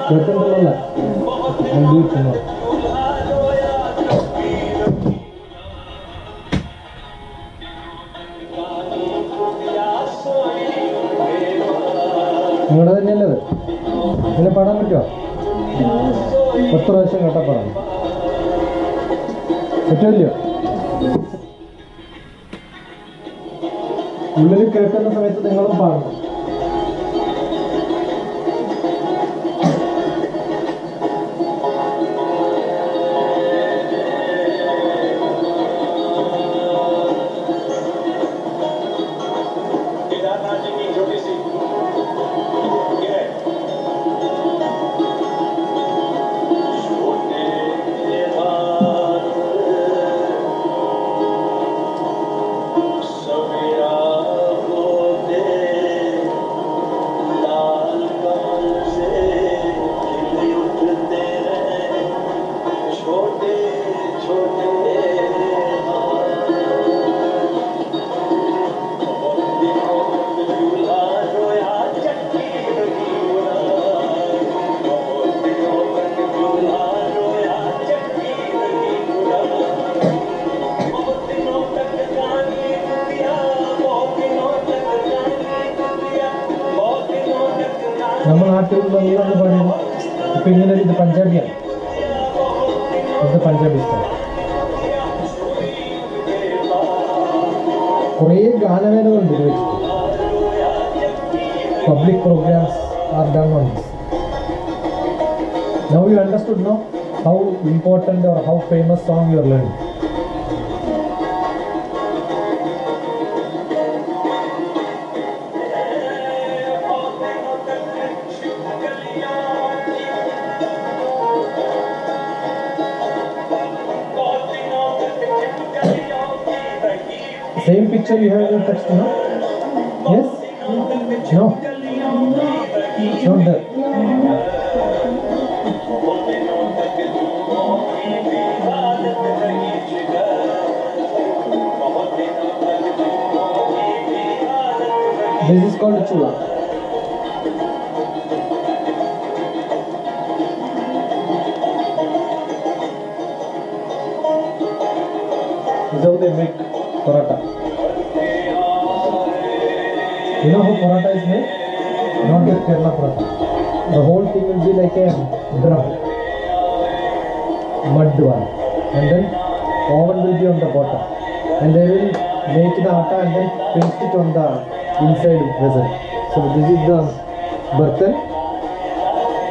[SPEAKER 2] കേൾക്കുന്നുണ്ടല്ലോ I'll do it tomorrow. നിങ്ങളുടെ തന്നെയല്ലേ അത് ഇങ്ങനെ പാടാൻ പറ്റുമോ? 10 പ്രാവശ്യം കേട്ടാൽ പാടാം പറ്റുമല്ലോ? ഉള്ളിൽ കേൾക്കുന്ന സമയത്ത് നിങ്ങളും പാടണം. നമ്മുടെ നാട്ടിലുള്ള പാടിയത് ഇപ്പം ഇങ്ങനെ ഇത് പഞ്ചാബിയാണ്. ഇത് പഞ്ചാബി സ്റ്റൈൽ. കുറേ ഗാനമേളകളുണ്ട് ഇത് വെച്ചിട്ട്. Public programs are done on this. Now you understood now how important or how famous song you are learning. Same picture you have in your text, no? Yes? No? Not there. This is called chula. know how paratha is made? Not the Kerala paratha. The whole thing will be like a drum, mud one, and then oven will be on the bottom, and they will make the atta and then paste it on the inside vessel. So this is the burtan.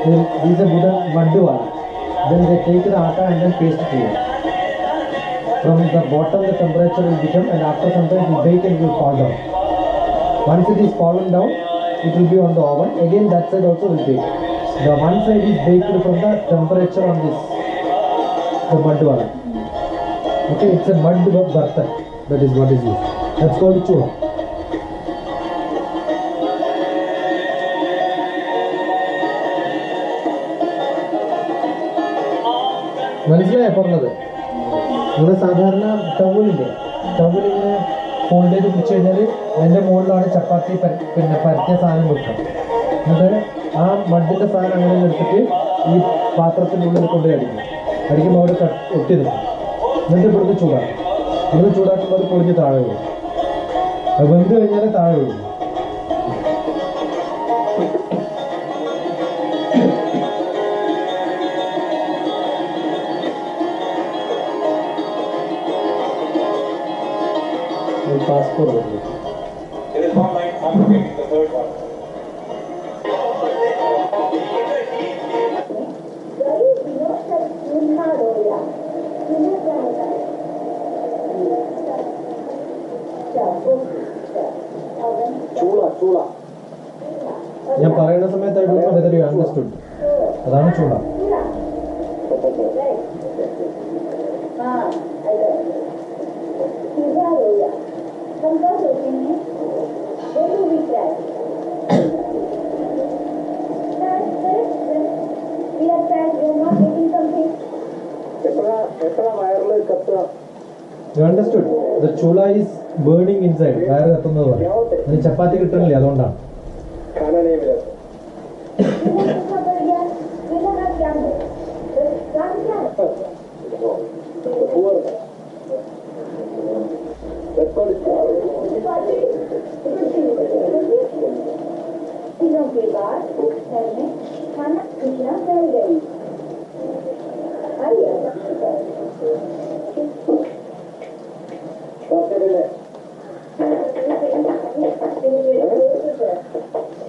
[SPEAKER 2] This is a wooden mud one. Then they take the atta and then paste it here. From the bottom the temperature will become, and after some time it will bake and it will fall down. Once it is fallen down, it will be on the oven. Again that side also will bake. The one side is baked from the temperature on this, the mud one. Okay, it's a mud burtan. That is what is used. That's called chula. മനസ്സിലായോ പറഞ്ഞത്? ഇവിടെ സാധാരണ ടവലില്ലേ, ടവലിങ്ങനെ fold ചെയ്ത് പിടിച്ചു കഴിഞ്ഞാൽ അതിൻ്റെ മുകളിലാണ് ചപ്പാത്തി പിന്നെ പരത്തിയ സാധനം വെക്കുക. എന്നിട്ട് ആ മഡിൻ്റെ സാധനം അങ്ങനെ എടുത്തിട്ട് ഈ പാത്രത്തിൻ്റെ ഉള്ളിൽ കൊണ്ട് അടിക്കുമ്പോൾ അവിടെ ഒട്ടി നിൽക്കും. എന്നിട്ട് ഇവിടുന്ന് ചൂടാക്കും. ഇവിടുന്ന് ചൂടാക്കുമ്പോൾ അത് പൊളിഞ്ഞ് താഴെ വീഴും. അത് വെന്ത് കഴിഞ്ഞാൽ താഴെ വീഴും. Passport.
[SPEAKER 7] It is not like complicating the third one. Chula.
[SPEAKER 2] ഞാൻ പറയുന്ന സമയത്ത് I don't know whether you understood. അതാണ് ചൂട. You understood? The chula is burning inside. വയറ് കത്തുന്നത് പോലെ. അതിന് ചപ്പാത്തി കിട്ടണില്ല, അതുകൊണ്ടാണ്.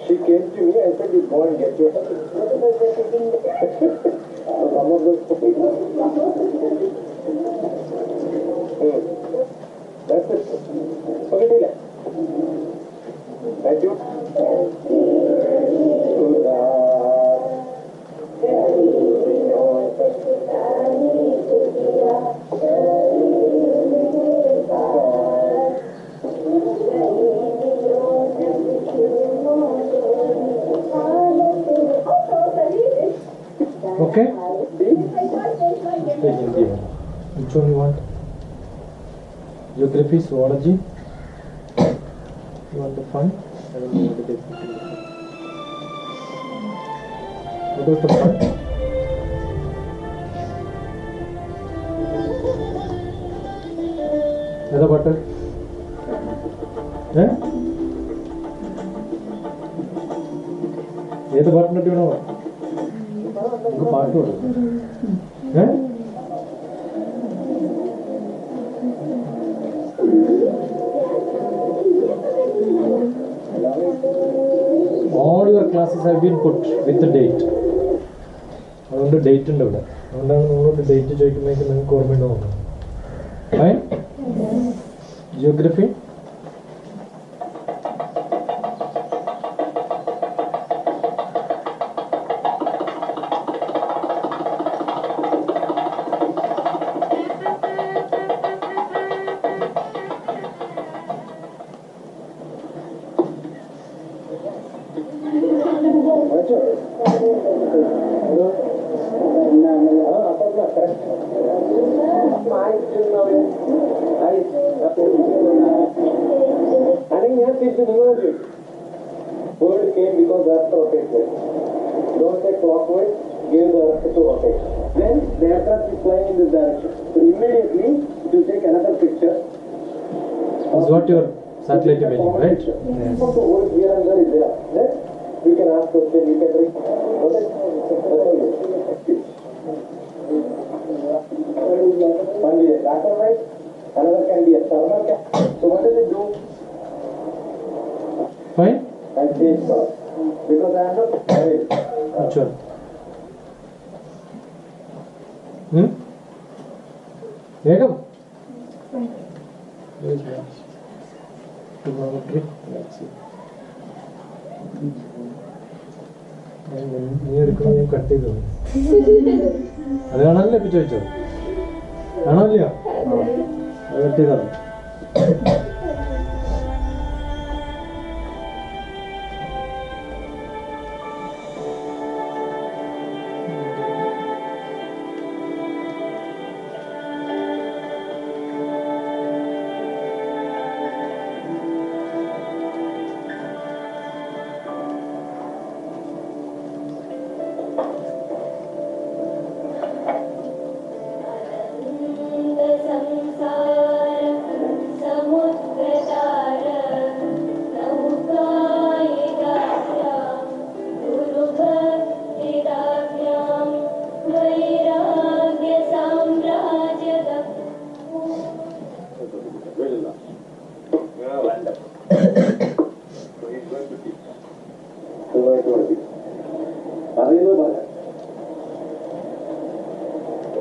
[SPEAKER 7] She came to me and said, "You go and get your husband." Some of those That's it. Okay, Dila. Thank you.
[SPEAKER 2] Okay? Which one you want? Geography, zoology? You want the fun? I don't know what it is. What was the fun? Another butter? Eh? ഏത് പാട്ടിനൊക്കെ വേണോ? പാട്ട് പാടും. All your classes have been put with the date. അതുകൊണ്ട് date ഉണ്ട് ഇവിടെ. അതുകൊണ്ടാണ് നിങ്ങളോട് date ചോദിക്കുമ്പോഴേക്കും നിങ്ങൾക്ക് ഓർമ്മയുണ്ടോ നോക്കാം. Geography
[SPEAKER 7] Word came because the earth rotates. Don't say clockwise, give the earth to rotate. Then the aircraft is flying in this direction. So immediately it will take another picture.
[SPEAKER 2] is what your Satellite imaging, right?
[SPEAKER 7] Yes. Also, work here and there is there. Then we can ask question, we can read. Okay? That's all. One be a black and white, another can be a thermal cap. So what does it do?
[SPEAKER 2] Fine?
[SPEAKER 7] I change color. Because I am not married.
[SPEAKER 2] Which one? Vegam? Where is that? Trigonometry. Let's see. നീ എടുക്കണം ഞാൻ cut ചെയ്തു അത് കാണാനല്ലേ ഇപ്പൊ ചോദിച്ചത് കാണാനില്ലയോ അത് cut ചെയ്താണ്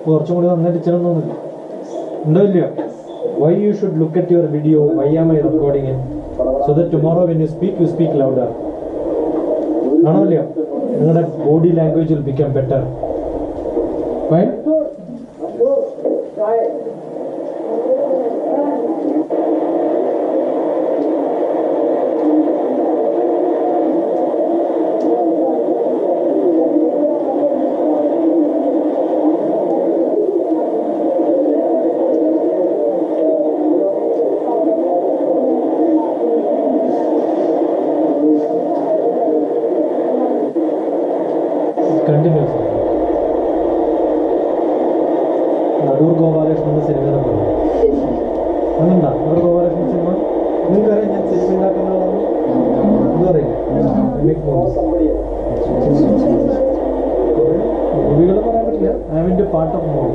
[SPEAKER 2] കുറച്ചും കൂടി നന്നായിട്ട് ചെയ്യണമെന്നൊന്നുമില്ല ഉണ്ടോ ഇല്ലയോ why you should look at your video, why am I recording it, so that tomorrow when you speak louder. ആണോ ഇല്ലയോ നിങ്ങളുടെ body language will become better. Fine? Continues Nadoor Gopalakrishnan എന്ന സിനിമ പറഞ്ഞു അതുണ്ടാ നടൂർ ഗോപാലകൃഷ്ണൻ സിനിമ നിങ്ങൾക്കറിയാം ഞാൻ സിനിമ ഉണ്ടാക്കുന്ന ആളാണ് എന്താ അറിയില്ല മൂവികൾ പറയാൻ പറ്റില്ല I mean two part of movie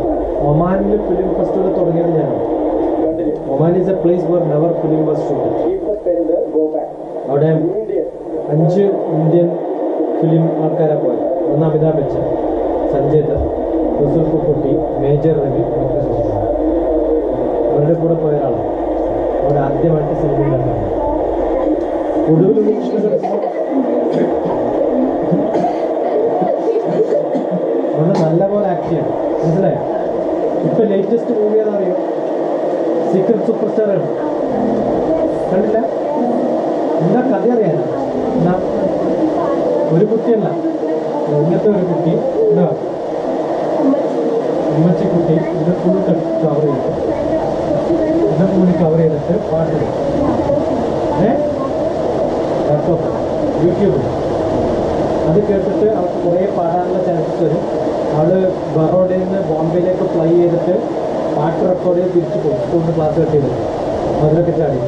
[SPEAKER 2] ഒമാനിൽ ഫിലിം ഫെസ്റ്റിവൽ തുടങ്ങിയത് ഞാനാണ് Oman is a place where never film was shooted അവിടെ 5 ഇന്ത്യൻ ഫിലിം ആൾക്കാരെ പോയത് ഒന്ന് അമിതാഭ് ബച്ചൻ സഞ്ജയ് ദത്ത് റുസുൽ കുട്ടി മേജർ രവി അവരുടെ കൂടെ പോയ ഒരാളാണ് അവർ ആദ്യമായിട്ട് സിനിമ ഉണ്ടാക്കുന്നത് ഒടുവിൽ അവിടെ നല്ലപോലെ ആക്ട് ചെയ്യണം മനസ്സിലായോ ഇപ്പൊ ലേറ്റസ്റ്റ് മൂവി ഏതാണെന്നറിയോ സീക്രട്ട് സൂപ്പർ സ്റ്റാർ ആണ് കണ്ടില്ല എന്താ കഥ അറിയാനാ എന്താ ഒരു കുട്ടിയല്ല ഇങ്ങനത്തെ ഒരു കുട്ടി എന്താ ഉമ്മച്ചിക്കുട്ടി ഇത് ഫുൾ കവർ ചെയ്തിട്ട് ഇതും കൂടി കവർ ചെയ്തിട്ട് പാട്ട് യൂട്യൂബിൽ അത് കേട്ടിട്ട് അവർക്ക് കുറേ പാടാനുള്ള ചാൻസസ് വരും അവൾ ബറോഡയിൽ നിന്ന് ബോംബെയിലേക്ക് ഫ്ലൈ ചെയ്തിട്ട് പാട്ട് റെക്കോർഡ് ചെയ്ത് തിരിച്ചു പോകും സ്കൂളിൽ ക്ലാസ് കട്ട് ചെയ്തിട്ട് അതിലൊക്കെ ചാടി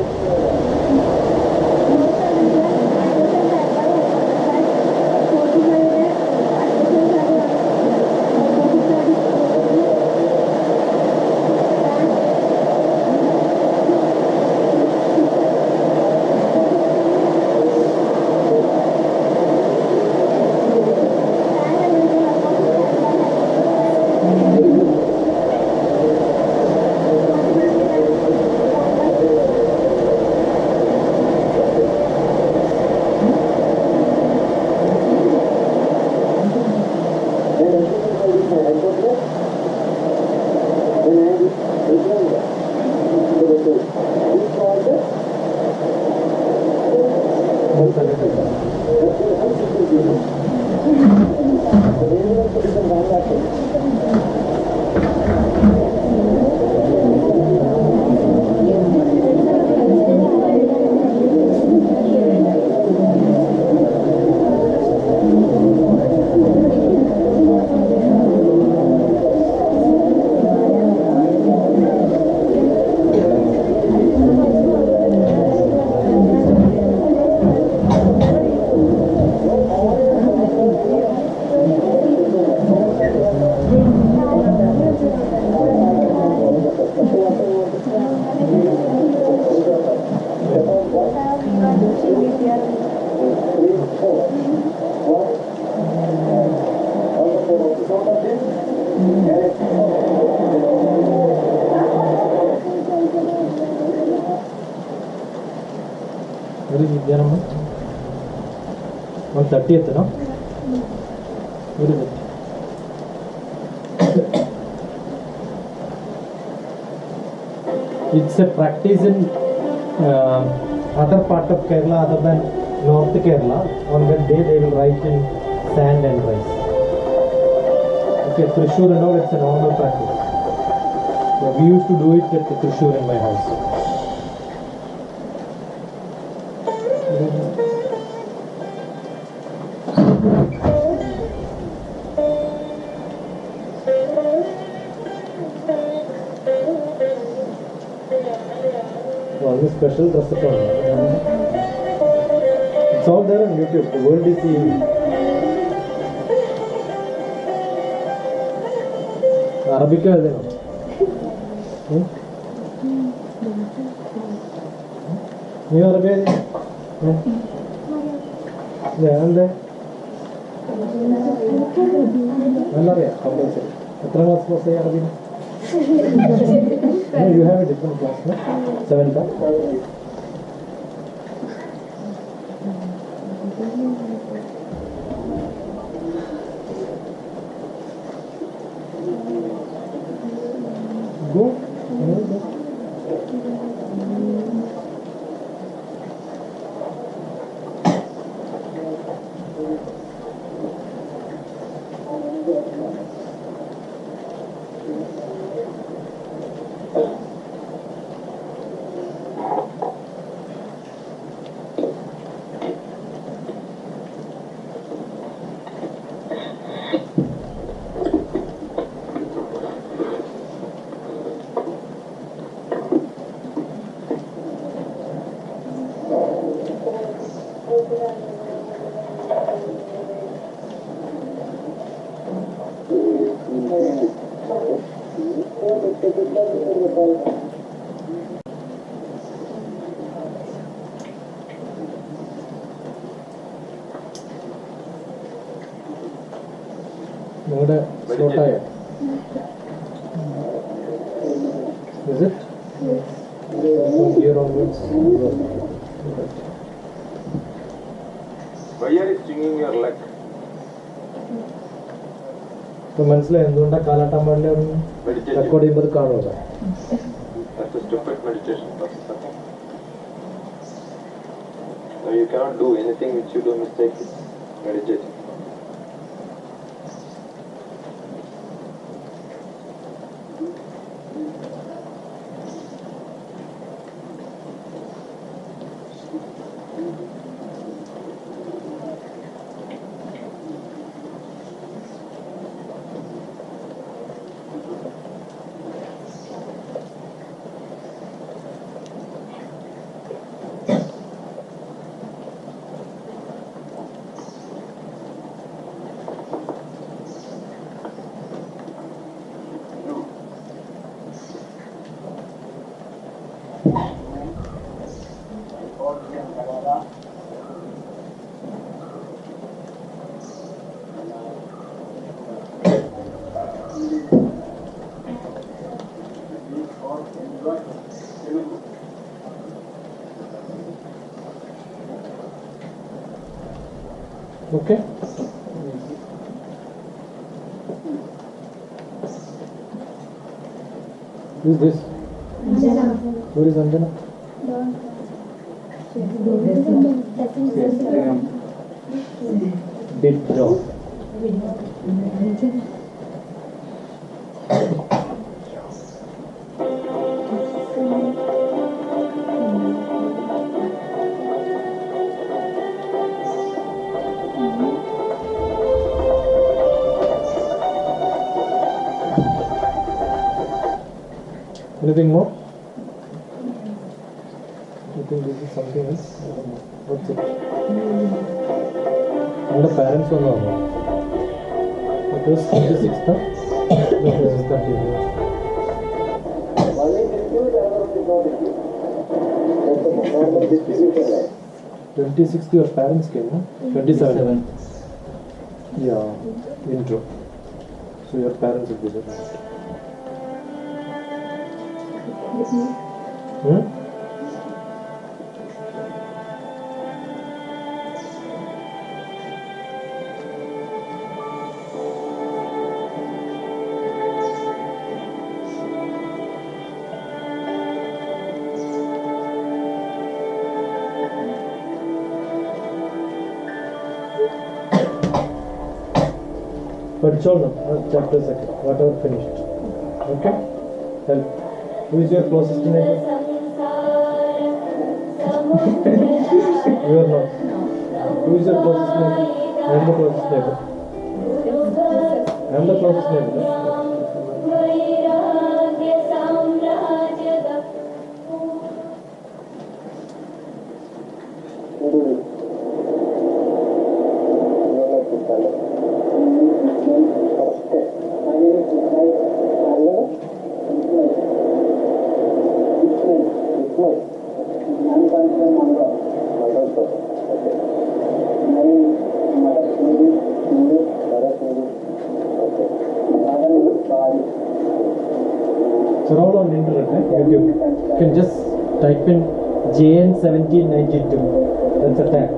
[SPEAKER 2] What is Vidyanamma? On 30th, no? What is it? It's a practice in other part of Kerala other than North Kerala. On that day they will write in sand and rice. Okay, Trishur and all, it's a normal practice. So we used to do it at Trishur in my house. Well, this special dress up on. It's all there on YouTube. The world is seeing. Arabic is there. You Arabic? Yeah, and there. Arabic. Compulsory. What class was Arabic? No, you have a different class, no? 7th. Go. Is it? Yes. From here onwards.
[SPEAKER 7] Why are you stringing your leg?
[SPEAKER 2] So മനസ്സിലായി എന്തുകൊണ്ടാ കാലാട്ടാൻ പാടില്ല record ചെയ്യുമ്പോൾ കാണുക.
[SPEAKER 7] That's a stupid meditation process. Okay? No, you cannot do anything which you do mistake meditating.
[SPEAKER 2] Okay. Who is this? Where is Anjana? Did job. Anything more? I think this is something else. What's it? And the parents were not. It was 26th. This is 30th.
[SPEAKER 7] Normal distribution line.
[SPEAKER 2] 26th your parents came, no? 27th. Yeah, intro. So your parents will be there. But it's all now, chapter second, whatever finished. Okay? Help. Who is your closest neighbor? You are not. Who is your closest neighbor? I am the closest neighbor. I am the closest neighbor. So all on internet, YouTube. You can just type in JN1792. That's a tag.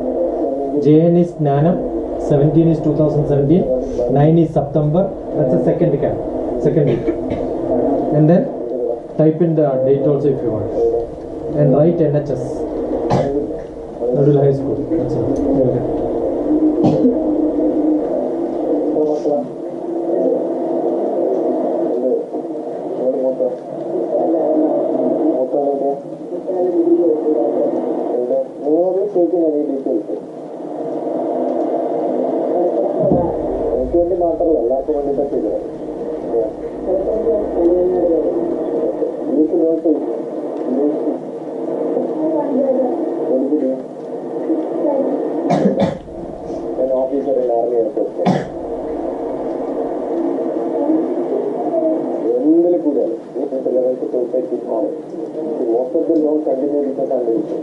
[SPEAKER 2] JN is Nanam, 17 is 2017, 9 is September. That's a second camp, second week. And then type in the date also if you want. And write NHS. Nadul High School. That's it. Okay.
[SPEAKER 7] An officer in Army Air Force. The level to perfect is on it. So most of them don't continue with the condition.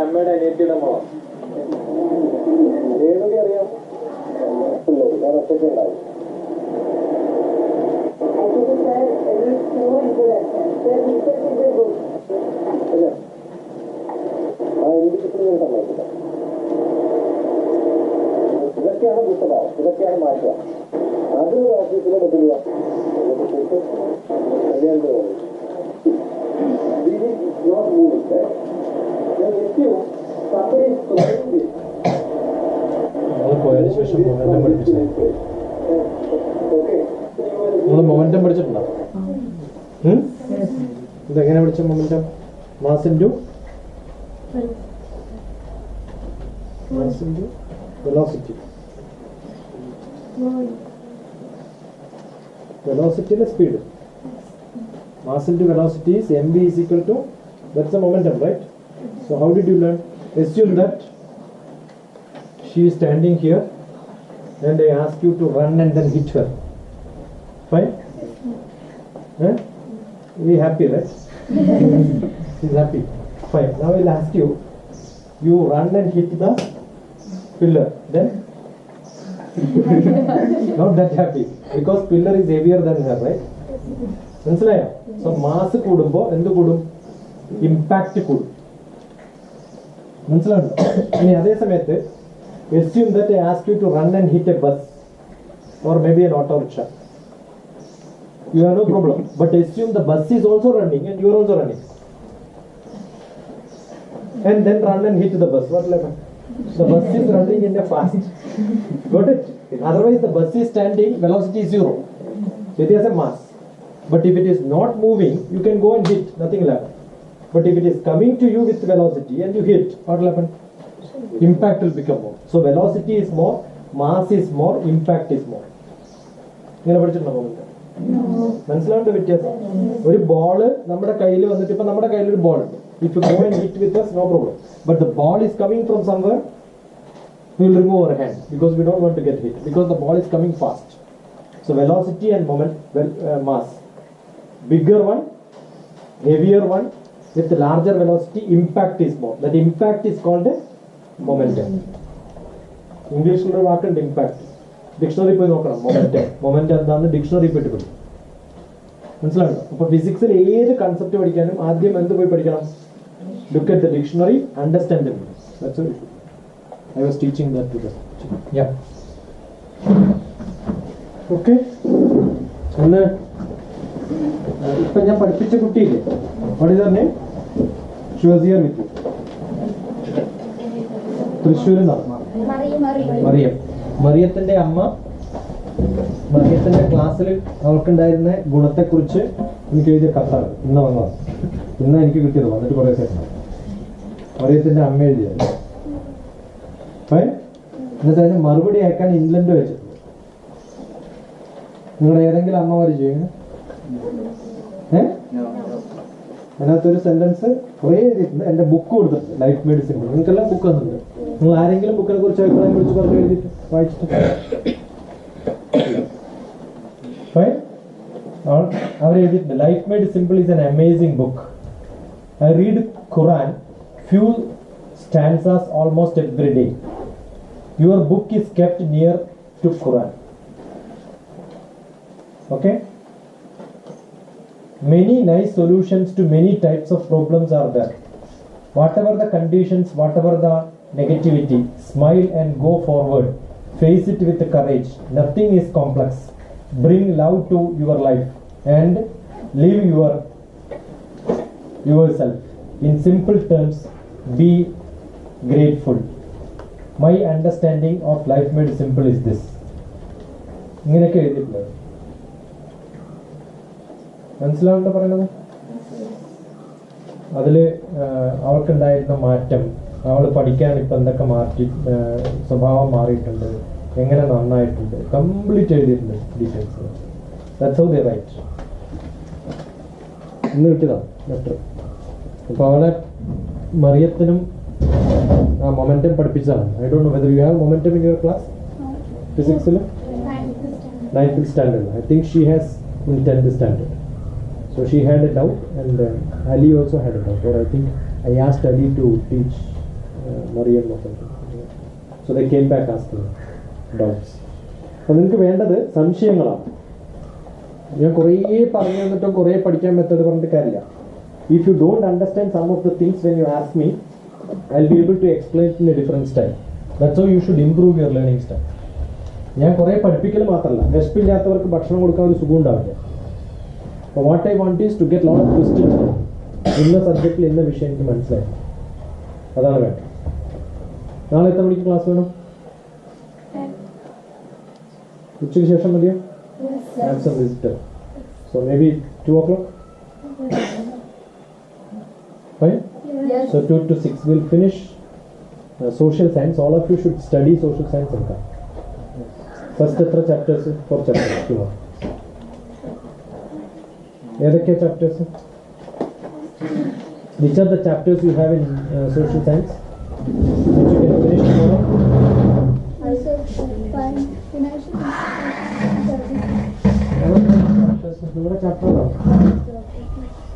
[SPEAKER 7] അമ്മയുടെ അനിയത്തിയുടെ മോളാണ് ഏതൊക്കെ അറിയാം ഞാൻ ഒറ്റയ്ക്ക് ഉണ്ടാവും ഇതൊക്കെയാണ് പുസ്തകം ഇതൊക്കെയാണ് മാറ്റുക അത് ഓഫീസിലെ പറ്റില്ല കല്യാണത്തിന് പോകും
[SPEAKER 2] പോയതിനു ശേഷം മൊമെന്റം പഠിപ്പിച്ചു നിങ്ങൾ മൊമെന്റം പഠിച്ചിട്ടുണ്ടോ? ഇതെങ്ങനെ പഠിച്ച മൊമെന്റം? Mass into velocity. വെലോസിറ്റിയുടെ speed. Mass into velocity is mv is equal to, that's the momentum, right? So how did you learn? Assume that she is standing here and I ask you to run and then hit her. Fine? Be happy, right? She's happy. Fine. Now I'll ask you, you run and hit the pillar. Then? Not that happy. Because pillar is heavier than her, right? മനസ്സിലായോ? So mass കൂടുമ്പോൾ എന്ത് കൂടും? Impact കൂടും. മനസ്സിലാവുന്നു? ഇനി അതേ സമയത്ത് assume that I ask you to run and hit a bus or maybe an auto rickshaw. You have no problem. But assume the bus is also running and you are also running. And then run and hit the bus. What will happen? The bus is running in a fast. Got it? Otherwise the bus is standing, velocity is 0. So it has a mass. But if it is not moving, you can go and hit, nothing will happen. But if it is coming to you with velocity and you hit, what will happen? Impact will become more. So velocity is more, mass is more, impact is more. ഇങ്ങനെ പഠിച്ചിട്ടുണ്ടോ? മനസ്സിലാവേണ്ട വ്യത്യാസം. ഒരു ball നമ്മുടെ കയ്യിൽ വന്നിട്ട് ഇപ്പൊ നമ്മുടെ കയ്യിൽ ഒരു ബോൾ ഉണ്ട്. If you go and hit with us, no problem. But the ball is coming from somewhere, we will remove our hand because we don't want to get hit because the ball is coming fast. So velocity and moment, mass. bigger one, heavier one, with larger velocity, impact is more. That impact is called a momentum. English ഒരു വാക്കുണ്ട് impact. Dictionary പോയി നോക്കണം momentum. Momentum എന്താണെന്ന് dictionary പോയിട്ട് പഠിക്കും. മനസ്സിലായോ? അപ്പോൾ ഫിസിക്സിൽ ഏത് കൺസെപ്റ്റ് പഠിക്കാനും ആദ്യം എന്ത് പോയി പഠിക്കണം? Look at the dictionary, understand the meaning. That's all. I was teaching that to them. Yeah. Okay. ഒന്ന് ഇപ്പൊ ഞാൻ പഠിപ്പിച്ച കുട്ടിയില്ലേ? What is her name? She was here with you. തൃശ്ശൂരിൽ നിന്നാണ് മറിയം. മറിയത്തിന്റെ അമ്മ മറിയത്തിന്റെ ക്ലാസ്സിൽ അവർക്കുണ്ടായിരുന്ന ഗുണത്തെക്കുറിച്ച് എനിക്ക് എഴുതിയ കത്താണ് ഇന്ന് വന്നത്. ഇന്ന് എനിക്ക് കിട്ടിയത് വന്നിട്ട് കുറേ സെക്കൻഡ്. മറിയത്തിന്റെ അമ്മ എഴുതിയത്. എന്നിട്ട് അതിന് മറുപടി അയക്കാൻ ഇംഗ്ലണ്ട് വെച്ചിട്ടുണ്ട്. നിങ്ങളുടെ ഏതെങ്കിലും അമ്മമാർ ചെയ്യുന്നു? അതിനകത്തൊരു സെന്റൻസ് കുറേ എഴുതിയിട്ടുണ്ട്. എൻ്റെ ബുക്ക് കൊടുത്തിട്ടുണ്ട്, ലൈഫ് മെയ്ഡ് സിമ്പിൾ. നിങ്ങൾക്കെല്ലാം ബുക്ക് വന്നിട്ടുണ്ട്. നിങ്ങൾ ആരെങ്കിലും ബുക്കിനെ കുറിച്ച് അഭിപ്രായം വിളിച്ച് പറഞ്ഞു എഴുതിയിട്ട് വായിച്ചിട്ട് അവർ എഴുതിയിട്ടുണ്ട്. Life made simple is an amazing book. I read Quran few stanzas almost every day. Your book is kept near to Quran. Okay? Many nice solutions to many types of problems are there. Whatever the conditions, whatever the negativity, smile and go forward. Face it with courage. Nothing is complex. Bring love to your life and live yourself. In simple terms, be grateful. My understanding of life made simple is this. ഇങ്ങനെയൊക്കെ എഴുതിയിട്ടുള്ളത് മനസ്സിലാവുണ്ടോ പറയുന്നത്? അതിൽ അവൾക്കുണ്ടായിരുന്ന മാറ്റം, അവൾ പഠിക്കാൻ ഇപ്പം എന്തൊക്കെ മാറ്റി, സ്വഭാവം മാറിയിട്ടുണ്ട്, എങ്ങനെ നന്നായിട്ടുണ്ട്, കംപ്ലീറ്റ് എഴുതിയിട്ടുണ്ട് details. That's how they write. ഇന്ന് കിട്ടിയതാണ് ലെറ്റർ. അപ്പോൾ അവളെ മറിയത്തിനും ആ മൊമെന്റം പഠിപ്പിച്ചതാണ്. I don't know whether you have momentum in your class ഫിസിക്സിൽ 9th standard. I think she has in 10th standard. So she had a doubt and Ali also had a doubt, or I think I asked Ali to teach Mariam or something. So they came back asking doubts. അപ്പോൾ നിങ്ങൾക്ക് വേണ്ടത് സംശയങ്ങളാണ്. ഞാൻ കുറേ പറഞ്ഞു തന്നിട്ടും കുറേ പഠിക്കാൻ method പറഞ്ഞിട്ട് കാര്യമില്ല. If you don't understand some of the things when you ask me, I'll be able to explain it in a different style. That's how you should improve your learning style. ഞാൻ കുറേ പഠിപ്പിക്കൽ മാത്രമല്ല, വിശപ്പില്ലാത്തവർക്ക് ഭക്ഷണം കൊടുക്കാൻ ഒരു സുഖം ഉണ്ടാവില്ല. അപ്പോൾ what I want is to get lot of questions. ഇന്ന സബ്ജക്റ്റിൽ ഇന്ന വിഷയം എനിക്ക് മനസ്സിലായി, അതാണ് വേണ്ടത്. നാളെ എത്ര മണിക്ക് ക്ലാസ് വേണം? ഉച്ചയ്ക്ക് ശേഷം മതിയോ? Have some visitor. So maybe 2 o'clock? Fine? Yes. So 2 to 6 we'll finish social science. All of you should study social science and come. First 3 chapters, 4 chapters. ഏതൊക്കെ chapters? Which are the chapters you have in social science? Which you can finish tomorrow?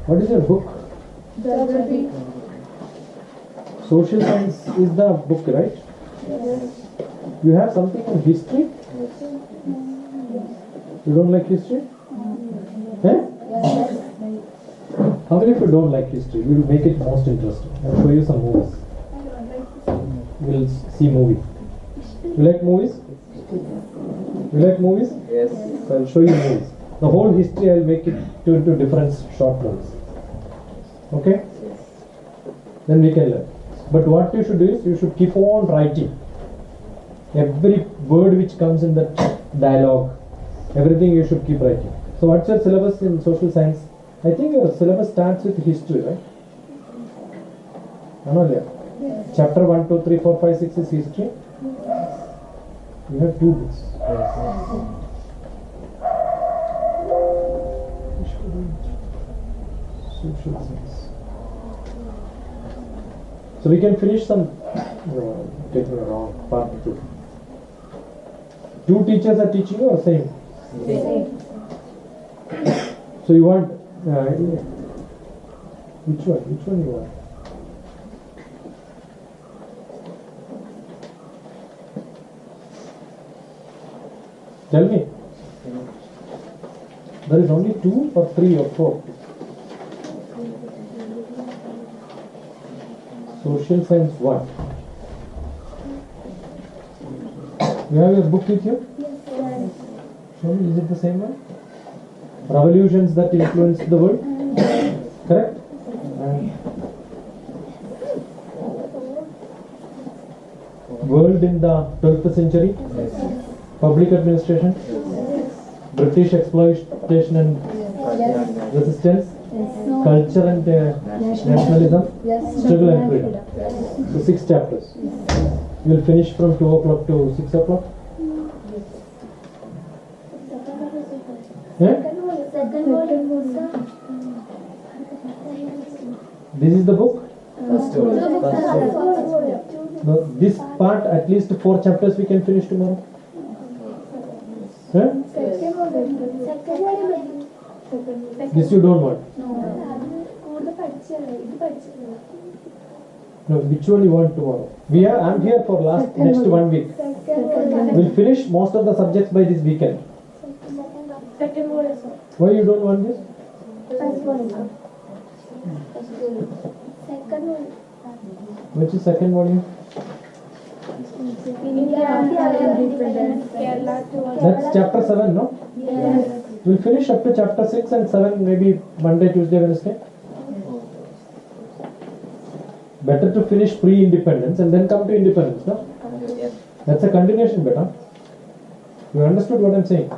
[SPEAKER 2] What is your book? Social science is the book, right?
[SPEAKER 3] Yes.
[SPEAKER 2] You have something on history? You don't like history? Eh?
[SPEAKER 3] Yes.
[SPEAKER 2] How many of you don't like history? We will make it most interesting. I'll show you some movies. We'll see movie. You like movies? You like movies?
[SPEAKER 6] Yes.
[SPEAKER 2] So I'll show you movies. The whole history I'll make it into different short movies. Okay? Then we can learn. But what you should do is you should keep on writing. Every word which comes in that dialogue, everything you should keep writing. So what's your syllabus in social science? I think your syllabus starts with history, right? Yes. Chapter 1, 2, 3, 4, 5, 6 is history. You have 2 books. Social science. So we can finish some taking around part 2. 2 teachers are teaching you or same?
[SPEAKER 3] Same.
[SPEAKER 2] So you want Yeah. Which one? Which one you want? Tell me. There is only 2 or 3 or 4. Social science 1. You have your book with you?
[SPEAKER 1] Yes.
[SPEAKER 2] Show me, is it the same one? Revolutions that influenced the world? Correct? World in the 12th century? Public administration? British exploitation and resistance? Culture and nationalism? Struggle and freedom? So 6 chapters. You will finish from 2 o'clock to 6 o'clock? Yeah?
[SPEAKER 1] Second one, sir.
[SPEAKER 2] This is the book? No, this part, at least 4 chapters we can finish tomorrow. Huh? This you don't want? No, which one you want tomorrow? I'm here for next 1 week. We'll finish most of the subjects by this weekend.
[SPEAKER 1] Second one, sir.
[SPEAKER 2] Why you don't want this?
[SPEAKER 1] First one, sir. Second one.
[SPEAKER 2] Which is second volume? That's chapter 7, no?
[SPEAKER 1] Yes.
[SPEAKER 2] We'll finish up to chapter 6 and 7 maybe Monday, Tuesday, Wednesday. Better to finish pre-independence and then come to independence, no? That's a continuation, beta. You understood what I'm saying?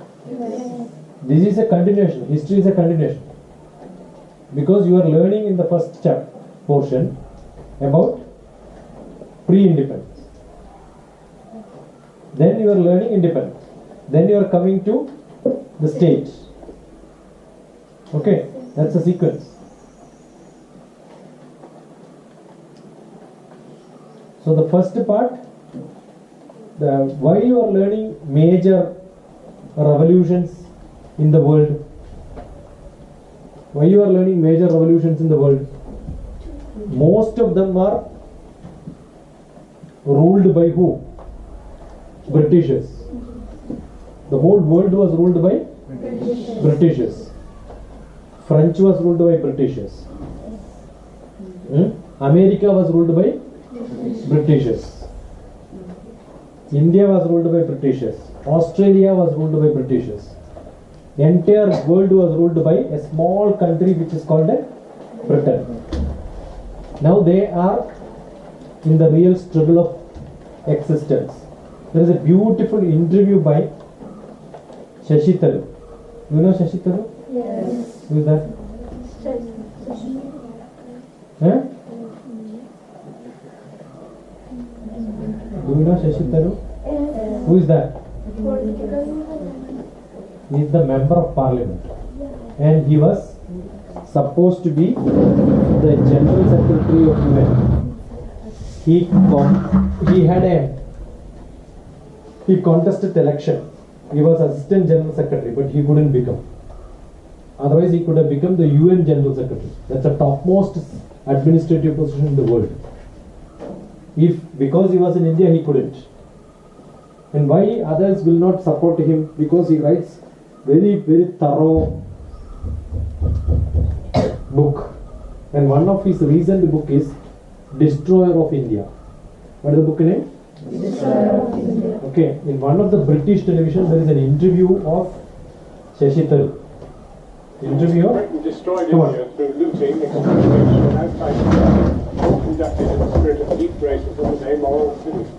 [SPEAKER 2] This is a continuation. History is a continuation. Because you are learning in the first chapter portion about pre-independence. Then you are learning independence. Then you are coming to the state. Okay, that's a sequence. So the first part, why you are learning major revolutions in the world? Why you are learning major revolutions in the world? Most of them are ruled by who? Britishers. The whole world was ruled by Britishers. French was ruled by Britishers. America was ruled by Britishers. India was ruled by Britishers. Australia was ruled by Britishers. The entire world was ruled by a small country which is called Britain. Now they are in the real struggle of existence. There is a beautiful interview by Shashi Tharoor. You know Shashi Tharoor?
[SPEAKER 1] Yes.
[SPEAKER 2] Who is that? Huh? Do you know Shashi Tharoor? Who is that? He is the member of parliament. And he was supposed to be the general secretary of UN. He contested election. He was assistant general secretary, but he couldn't become. Otherwise, he could have become the UN general secretary. That's the topmost administrative position in the world. Because he was in India, he couldn't. And why others will not support him? Because he writes very, very thorough book. And one of his recent book is Destroyer of India. What is the book name? Destroyer of India. Okay, in one of the British television there is an interview of Shashi Tharoor. Interview of?
[SPEAKER 7] Britain destroyed India through looting, expropriation, and outright theft, all conducted in the spirit of deep racism and amoral civism.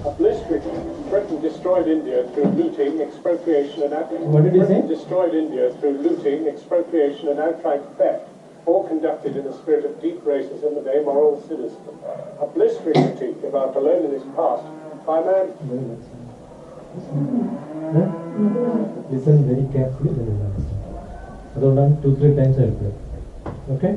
[SPEAKER 7] A blistering Britain destroyed India through looting, expropriation, and outright.
[SPEAKER 2] What did he say?
[SPEAKER 7] Britain destroyed India through looting, expropriation, and outright theft, all conducted in a spirit of deep racism and amoral cynicism. A blistering critique of our colonialist past by a man.
[SPEAKER 2] Listen very carefully, then you will understand. Around 2-3 times I will play. Okay?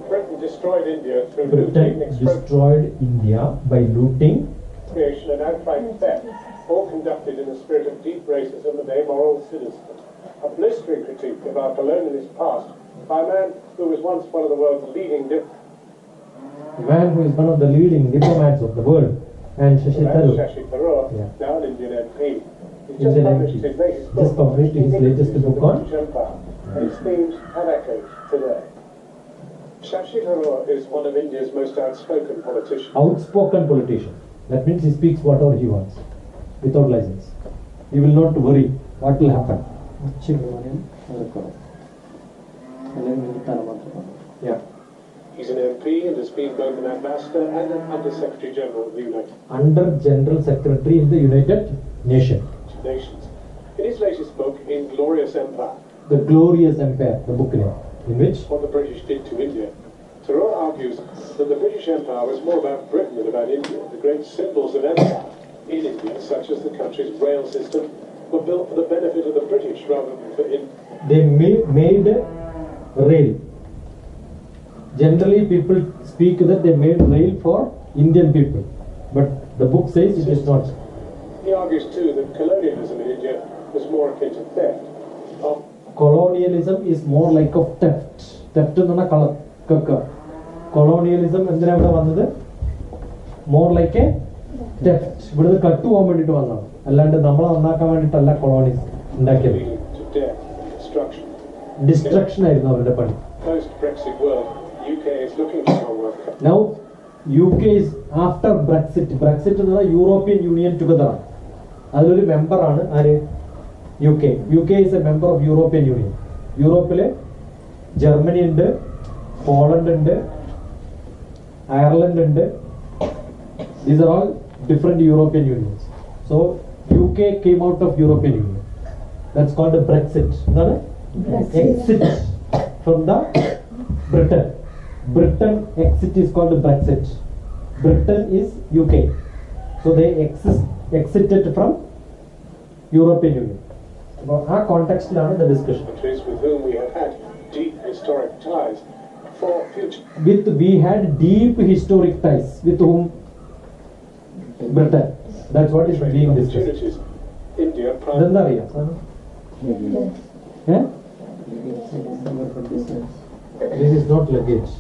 [SPEAKER 7] Britain destroyed India through
[SPEAKER 2] Britain
[SPEAKER 7] looting,
[SPEAKER 2] destroyed India by looting,
[SPEAKER 7] expropriation, and outright theft, all conducted in a spirit of deep racism and amoral cynicism. A blistering critique of our colonialist past by a man who was once one of the world's leading
[SPEAKER 2] A man who is one of the leading diplomats of the world, and Shashi Tharoor.
[SPEAKER 7] Shashi Tharoor,
[SPEAKER 2] Yeah.
[SPEAKER 7] now an Indian MP. He's just
[SPEAKER 2] Indian
[SPEAKER 7] published
[SPEAKER 2] MP.
[SPEAKER 7] his latest
[SPEAKER 2] Just
[SPEAKER 7] book,
[SPEAKER 2] published his latest
[SPEAKER 7] Iniquities of
[SPEAKER 2] book
[SPEAKER 7] the
[SPEAKER 2] on-
[SPEAKER 7] British Empire, and its themes have echoed today. Shashi Tharoor is one of India's most outspoken politicians.
[SPEAKER 2] Outspoken politician. That means he speaks whatever he wants, without license. He will not worry what will happen. Yeah.
[SPEAKER 7] He's an MP and has been both an ambassador and an Under-Secretary General of the United
[SPEAKER 2] Under General Secretary in the United Nations.
[SPEAKER 7] Nations. In his latest book, Inglorious Empire,
[SPEAKER 2] The Glorious Empire, the book name, in which
[SPEAKER 7] What the British Did to India, Tharoor argues that the British Empire was more about Britain than about India. The great symbols of empire in India, such as the country's rail system, were built for the benefit of the British rather than for India.
[SPEAKER 2] they made rail. Generally, people speak that they made rail for Indian people, but the book says it is not.
[SPEAKER 7] He argues too that colonialism in India was more akin to theft.
[SPEAKER 2] Colonialism is more like of theft. Theft എന്ന് പറഞ്ഞാൽ കക്ക. Colonialism എന്തിനാ ഇവിടെ വന്നത്? More like a theft. ഇവിടുന്ന് കട്ടു പോകാൻ വേണ്ടിട്ട് വന്നതാണ്. അല്ലാണ്ട് നമ്മളെ നന്നാക്കാൻ വേണ്ടിട്ടല്ല കൊളോണീസ് ഉണ്ടാക്കിയത്.
[SPEAKER 7] Leading to death and destruction.
[SPEAKER 2] Destruction ആയിരുന്നു അവരുടെ പണി.
[SPEAKER 7] Post-Brexit world, UK is looking for someone.
[SPEAKER 2] Now, UK is after Brexit. Brexit എന്ന് പറഞ്ഞാൽ യൂറോപ്യൻ യൂണിയൻ ടുഗദർ ആണ്. അതിലൊരു മെമ്പറാണ് ആര്? UK. UK is a member of European Union. യൂറോപ്പില് ജർമ്മനി ഉണ്ട്, പോളണ്ട് ഉണ്ട്, അയർലൻഡ് ഉണ്ട്. These are all different European unions. So UK came out of European Union. That's called a Brexit. എന്താണ്? Exit from the Britain. Britain exit is called Brexit. Britain is UK. So they exited from European Union. അപ്പോൾ ആ കോണ്ടെക്സ്റ്റിലാണ് the discussion.
[SPEAKER 7] Countries with whom we have had deep historic ties for future.
[SPEAKER 2] We had deep historic ties with whom? Britain. That's what is being discussed.
[SPEAKER 7] Opportunities. India
[SPEAKER 2] ഇതെന്താ അറിയാം? This is not luggage.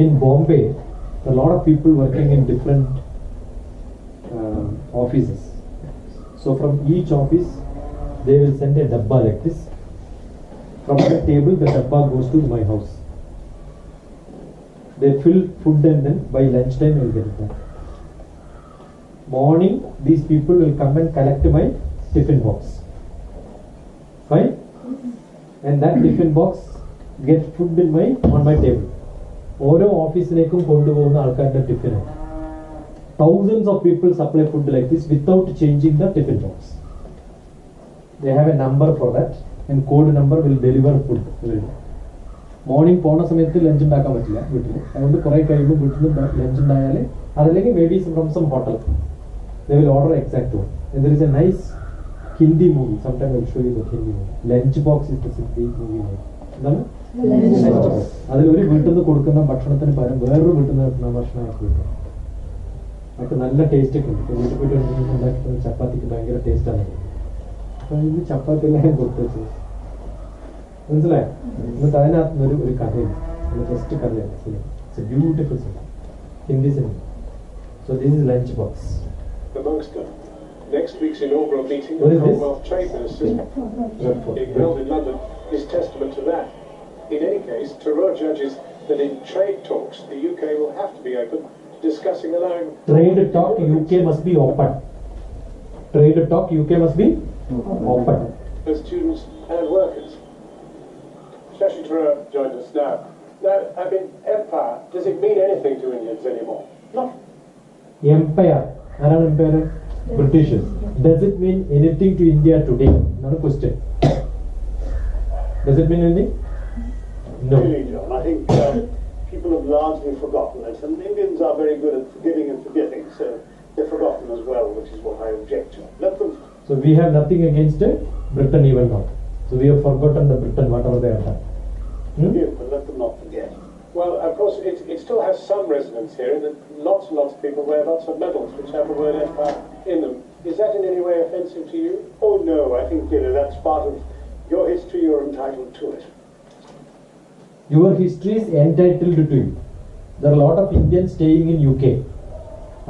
[SPEAKER 2] In Bombay, a lot of people working in different offices. So from each office, they will send a dabba like this. From the table, the dabba goes to my house. They fill food and then by lunchtime I will get it back. Morning, these people will come and collect my tiffin box. Fine? And that tiffin box gets food on my table. ഓരോ ഓഫീസിലേക്കും കൊണ്ടുപോകുന്ന ആൾക്കാരുടെ tiffin. Thousands of people supply food like this without changing the tiffin box. They have a number for that and code number will deliver food. Morning പോണ സമയത്ത് lunch ഉണ്ടാക്കാൻ പറ്റില്ല വീട്ടിൽ. അതുകൊണ്ട് കുറെ കഴിയുമ്പോൾ വീട്ടിൽ ലഞ്ച് ഉണ്ടായാൽ അതല്ലെങ്കിൽ may be from some hotel they will order exact one. And there is a nice Hindi movie. Sometime I will show you the Hindi movie. Lunch box is the Hindi movie name. എന്താണ്? അതിൽ ഒരു വീട്ടിൽ നിന്ന് കൊടുക്കുന്ന ഭക്ഷണത്തിന് പകരം വേറൊരു വീട്ടിൽ നിന്ന് കിട്ടുന്ന ഭക്ഷണമാക്കി കിട്ടും. അതൊക്കെ നല്ല ടേസ്റ്റ് ഒക്കെ ഉണ്ട്. വീട്ടിൽ പോയിട്ട് ഉണ്ടാക്കുന്ന ചപ്പാത്തിക്ക് ഭയങ്കര ടേസ്റ്റാണ്. അപ്പൊ ഇത് ചപ്പാത്തിയെല്ലാം കൊടുത്തു വെച്ചത് മനസ്സിലായോ? എന്നിട്ട് അതിനകത്ത് ഒരു കഥയുണ്ട്. ഫസ്റ്റ് കഥയാണ്. It's A beautiful cinema, Hindi cinema. So this is lunch box.
[SPEAKER 7] amongst them. Next week's inaugural meeting of
[SPEAKER 2] What is this?
[SPEAKER 7] Commonwealth Trade Ministers being held in London is testament to that. In any case, Tharoor judges that in trade talks, the UK will have to be open to discussing allowing
[SPEAKER 2] Trade talk UK must be open. Trade talk UK must be open.
[SPEAKER 7] for students and workers. Shashi Tharoor joins us now. Now, I mean, empire, does it mean anything to Indians anymore? Not.
[SPEAKER 2] Empire. ആരാണ് empire? British. Does it mean anything to India today? Not a question. Does it mean anything? No.
[SPEAKER 8] Really, John. I think people have largely forgotten it, and Indians are very good at forgiving and forgetting, so they're forgotten as well, which is what I object to. Let them.
[SPEAKER 2] So we have nothing against Britain even now. So we have forgotten the Britain, whatever they have done.
[SPEAKER 8] Forgive, but let them not forget.
[SPEAKER 7] Well, of course, it still has some resonance here, in that lots and lots of people wear lots of medals which have the word empire in them. Is that in any way offensive to you?
[SPEAKER 8] Oh no, I think that's part of your history. You're entitled to it.
[SPEAKER 2] your history is entitled to you. There are a lot of Indians staying in UK.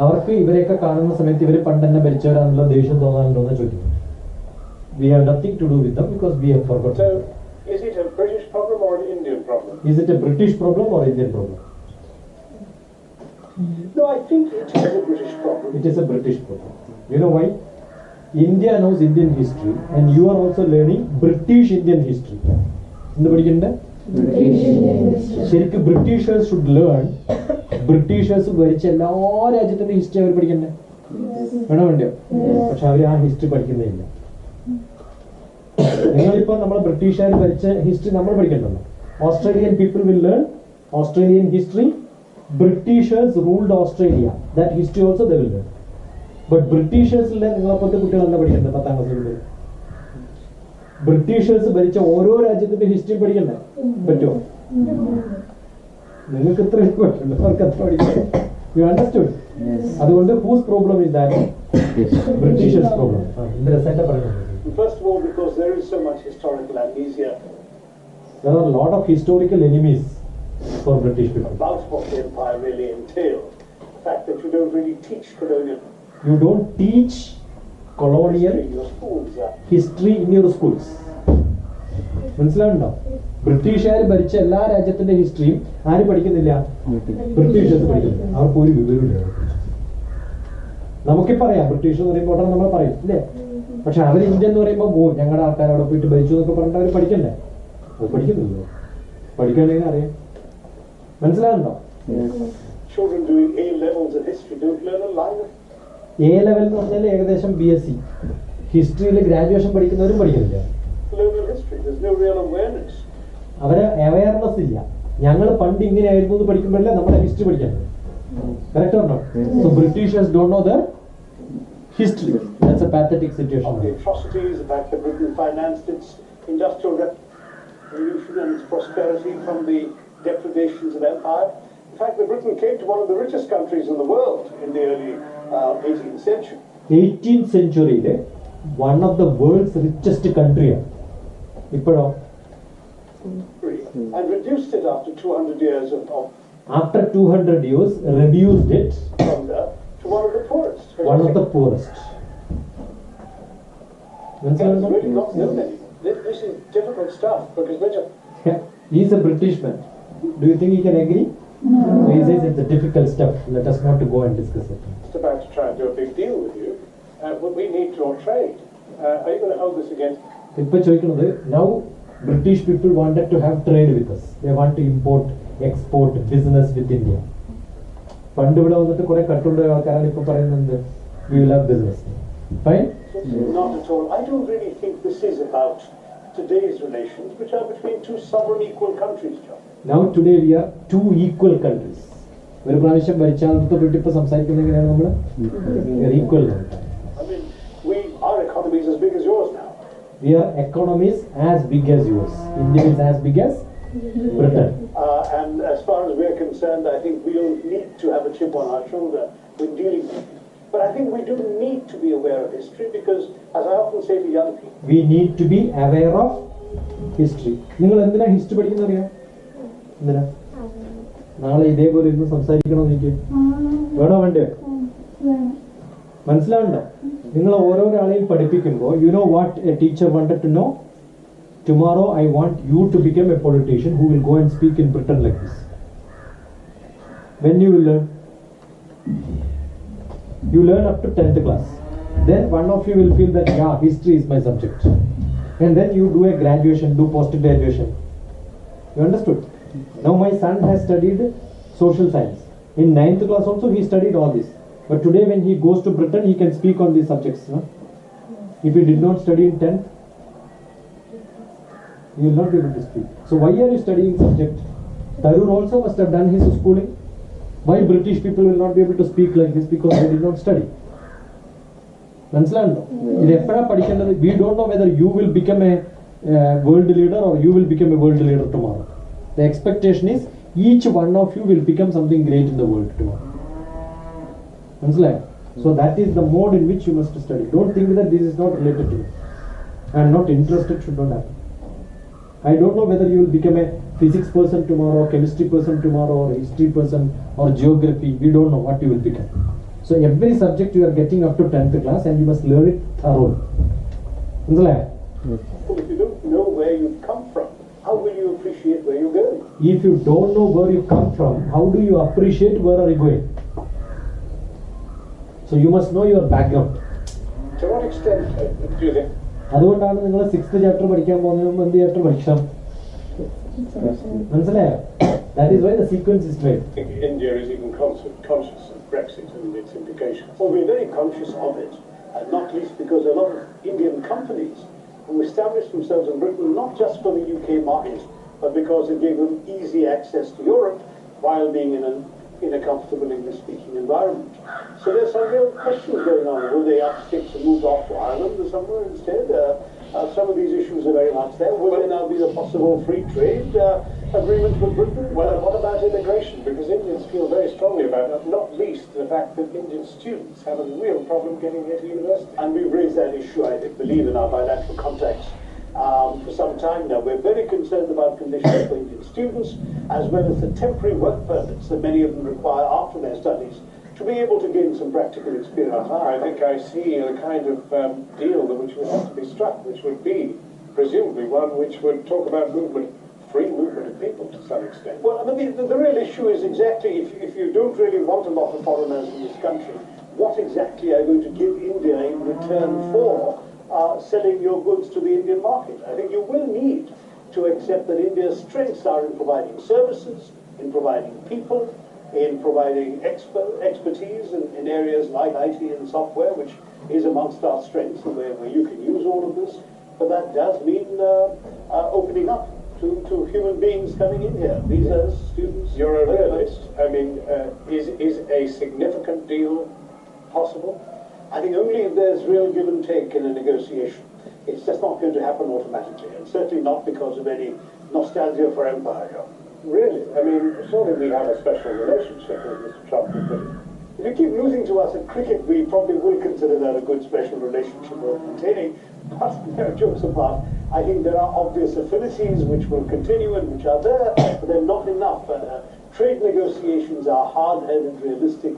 [SPEAKER 2] അവർക്ക് ഇവരെയൊക്കെ കാണുന്ന സമയത്ത് ഇവർ പണ്ട് തന്നെ ഭരിച്ചവരാണല്ലോ ദേഷ്യം തോന്നാറുണ്ടോ എന്ന് ചോദിക്കുന്നു. We have nothing to do with them because we have forgotten.
[SPEAKER 7] So, is it a British problem or an Indian problem?
[SPEAKER 2] Is it a British problem or Indian problem?
[SPEAKER 7] No, I think it is a British problem.
[SPEAKER 2] It is a British problem. You know why? India knows Indian history and you are also learning British Indian history. എന്ത് പഠിക്കണ്ടേ? ശരിക്കും Britishers should learn. Britishers ഭരിച്ച എല്ലാ രാജ്യത്തിന്റെ history അവർ പഠിക്കണ്ടേ? വേണോ വേണ്ടയോ? പക്ഷെ അവർ ആ ഹിസ്റ്ററി പഠിക്കുന്നില്ല. നിങ്ങളിപ്പോ നമ്മൾ ബ്രിട്ടീഷുകാർ ഭരിച്ച ഹിസ്റ്ററി നമ്മൾ പഠിക്കണ്ടല്ലോ. Australian people will learn Australian history. Britishers ruled Australia. That history also they will learn. But Britishers നിങ്ങളപ്പോഴത്തെ കുട്ടികൾ എന്താ പഠിക്കുന്നത്? 10ാം ക്ലാസ്സിൽ ബ്രിട്ടീഷേഴ്സ് ഭരിച്ച ഓരോ രാജ്യത്തിന്റെ ഹിസ്റ്ററി പഠിക്കണ്ടേ? പറ്റുമോ? നിങ്ങൾക്ക് എത്ര പറ്റുള്ളൂ, അവർക്ക് എത്ര പഠിക്കണം? You understood? അതുകൊണ്ട് whose problem is that? Britishers problem. രസമായിട്ട് പറയുന്നത്.
[SPEAKER 8] First of all, because there is so much historical amnesia.
[SPEAKER 2] There are a lot of historical enemies for British people.
[SPEAKER 8] About what the empire really entailed. The fact that you don't really teach colonial
[SPEAKER 2] You don't teach colonial
[SPEAKER 8] history in your schools.
[SPEAKER 2] history in your schools. മനസ്സിലാവുണ്ടോ? ബ്രിട്ടീഷുകാർ ഭരിച്ച എല്ലാ രാജ്യത്തിന്റെ ഹിസ്റ്ററിയും ആര് പഠിക്കുന്നില്ല? Britishers പഠിക്കുന്നില്ല. അവർക്ക് ഒരു വിവരമില്ല. നമുക്കിപ്പോ അറിയാം ബ്രിട്ടീഷ് എന്ന് പറയുമ്പോൾ ഉടനെ നമ്മൾ പറയും അല്ലേ? പക്ഷെ അവർ ഇന്ത്യ എന്ന് പറയുമ്പോൾ ഞങ്ങളുടെ ആൾക്കാർ അവിടെ പോയിട്ട് ഭരിച്ചു എന്നൊക്കെ പറഞ്ഞിട്ട് അവർ പഠിക്കണ്ടേ? അത് പഠിക്കുന്നില്ലോ. പഠിക്കണമെങ്കിൽ അറിയാം. മനസ്സിലാവുണ്ടോ?
[SPEAKER 8] Children doing A levels of history don't learn a line of
[SPEAKER 2] A level എന്ന് പറഞ്ഞാൽ ഏകദേശം BSc ഹിസ്റ്ററിയിൽ ഗ്രാജുവേഷൻ പഠിക്കുന്നവരും പഠിക്കുന്നില്ല.
[SPEAKER 8] colonial history. There's no real awareness.
[SPEAKER 2] അവരെ അവയർനെസ് ഇല്ല. ഞങ്ങൾ പണ്ട് ഇങ്ങനെയായിരുന്നു എന്ന് പഠിക്കുമ്പോഴല്ലേ നമ്മുടെ ഹിസ്റ്ററി പഠിക്കാൻ. Correct or not? So britishers don't know their history. That's a pathetic situation.
[SPEAKER 8] Of the atrocities, the fact that Britain financed its industrial revolution and its prosperity from the depredations of empire. In fact, that Britain came to one of the richest countries in the world in the early 18th century.
[SPEAKER 2] 18th century one of the world's richest country. ഇപ്പോഴോ?
[SPEAKER 8] And reduced it after 200 years of
[SPEAKER 2] After 200 years, reduced it
[SPEAKER 8] plunder to one of the poorest.
[SPEAKER 2] one of the poorest.
[SPEAKER 8] It's really not known anymore. This is difficult stuff because Richard.
[SPEAKER 2] He is a British man. Do you think he can agree? No. He says it's a difficult stuff. Let us not to go and discuss it.
[SPEAKER 7] Just about to try and do a big deal with you. But we need your trade. Are you going to hold this against?
[SPEAKER 2] ഇപ്പോൾ ചോദിക്കുന്നത് now British people wanted to have trade with us. They want to import, export, business with India. പണ്ട് ഇവിടെ വന്നിട്ട് കുറെ കട്ടുള്ള ആൾക്കാരാണ് ഇപ്പോൾ പറയുന്നത് we will have business. Fine?
[SPEAKER 8] Not at all. I don't really think this is about today's relations, which are between two sovereign equal countries, John.
[SPEAKER 2] Now today we are two equal countries. ഒരു പ്രാവശ്യം ഭരിച്ചാലത്തെ വീട്ടിൽ ഇപ്പോൾ സംസാരിക്കുന്നത് എങ്ങനെയാണ് നമ്മൾ? Equal.
[SPEAKER 8] I mean, our economy is as big as yours now.
[SPEAKER 2] We are economies as big as yours. India is as big as Britain.
[SPEAKER 8] And as far as we're concerned, I think we don't need to have a chip on our shoulder when dealing with it. But I think we do need to be aware of history because, as I often say to young people,
[SPEAKER 2] We need to be aware of history. നിങ്ങൾ എന്തിനാ history പഠിക്കുന്നത് അറിയാം? എന്തിനാ? നാളെ ഇതേപോലെ ഇരുന്ന് സംസാരിക്കണമെന്ന് എനിക്ക് വേണോ വേണ്ടയോ? മനസ്സിലാവണ്ടോ? നിങ്ങൾ ഓരോരാളെയും പഠിപ്പിക്കുമ്പോൾ you know what a teacher wanted to know? Tomorrow I want you to become a politician who will go and speak in Britain like this. When you will learn? You learn up to 10th class. Then one of you will feel that yeah, history is my subject. And then you do a graduation, do post-graduation. You understood? Now my son has studied social science. In 9th class also he studied all this. But today when he goes to Britain, he can speak on these subjects. No? If he did not study in 10th, he will not be able to speak. So why are you studying subject? Tarun also must have done his schooling. Why British people will not be able to speak like this? Because they did not study. മനസ്സിലാണല്ലോ? ഇത് എപ്പോഴാണ് പഠിക്കേണ്ടത്? We don't know whether you will become a world leader or you will become a world leader tomorrow. The expectation is each one of you will become something great in the world tomorrow. മനസ്സിലായോ? So that is the mode in which you must study. Don't think that this is not related to you. I am not interested, should not happen. I don't know whether you will become a physics person tomorrow, chemistry person tomorrow, or history person, or geography. We don't know what you will become. So every subject you are getting up to 10th class, and you must learn it thoroughly.
[SPEAKER 8] Well, if you don't know where you've come from, how will you appreciate where you're going?
[SPEAKER 2] If you don't know where you come from, how do you appreciate where are you going? So you must know your background.
[SPEAKER 8] To what extent do you think?
[SPEAKER 2] അതുകൊണ്ടാണ് നിങ്ങൾ 6th chapter പഠിക്കാൻ പോകുന്നതിന് മുമ്പ് എന്ത് chapter പഠിക്കണം? മനസ്സിലായോ? That is why the sequence is made.
[SPEAKER 8] I think India is even conscious of Brexit and its implications. Well, we're very conscious of it, and not least because a lot of Indian companies who established themselves in Britain not just for the UK market, but because it gave them easy access to Europe while being in a comfortable English-speaking environment. So there's some real questions going on. Will they have to move off to Ireland or somewhere instead? Some of these issues are very much there. Will there now be a possible free trade agreement with Britain?
[SPEAKER 7] Well, what about immigration? Because Indians feel very strongly about that, not least the fact that Indian students have a real problem getting into university.
[SPEAKER 8] And we've raised that issue, I believe, in our bilateral contacts for some time now. We're very concerned about conditions for Indian students, as well as the temporary work permits that many of them require after their studies to be able to gain some practical experience.
[SPEAKER 7] I think I see a kind of deal which would have to be struck, which would be presumably one which would talk about movement, free movement of people to some extent.
[SPEAKER 8] Well, I mean, the real issue is exactly if you don't really want a lot of foreigners in this country, what exactly are you going to give India in return for selling your goods to the Indian market? I think you will need to accept that India's strengths are in providing services, in providing people, in providing expertise in areas like IT and software, which is amongst our strengths, where you can use all of this. But that does mean opening up to human beings coming in here, visas, students.
[SPEAKER 7] You're a realist. I mean, is a significant deal possible?
[SPEAKER 8] I think only if there's real give and take in a negotiation. It's just not going to happen automatically, and certainly not because of any nostalgia for empire.
[SPEAKER 7] Really? I mean, surely we have a special relationship with Mr. Trump.
[SPEAKER 8] If you keep losing to us at cricket, we probably will consider that a good special relationship worth maintaining. But, jokes apart, I think there are obvious affinities which will continue and which are there, but they're not enough. Trade negotiations are hard-headed, realistic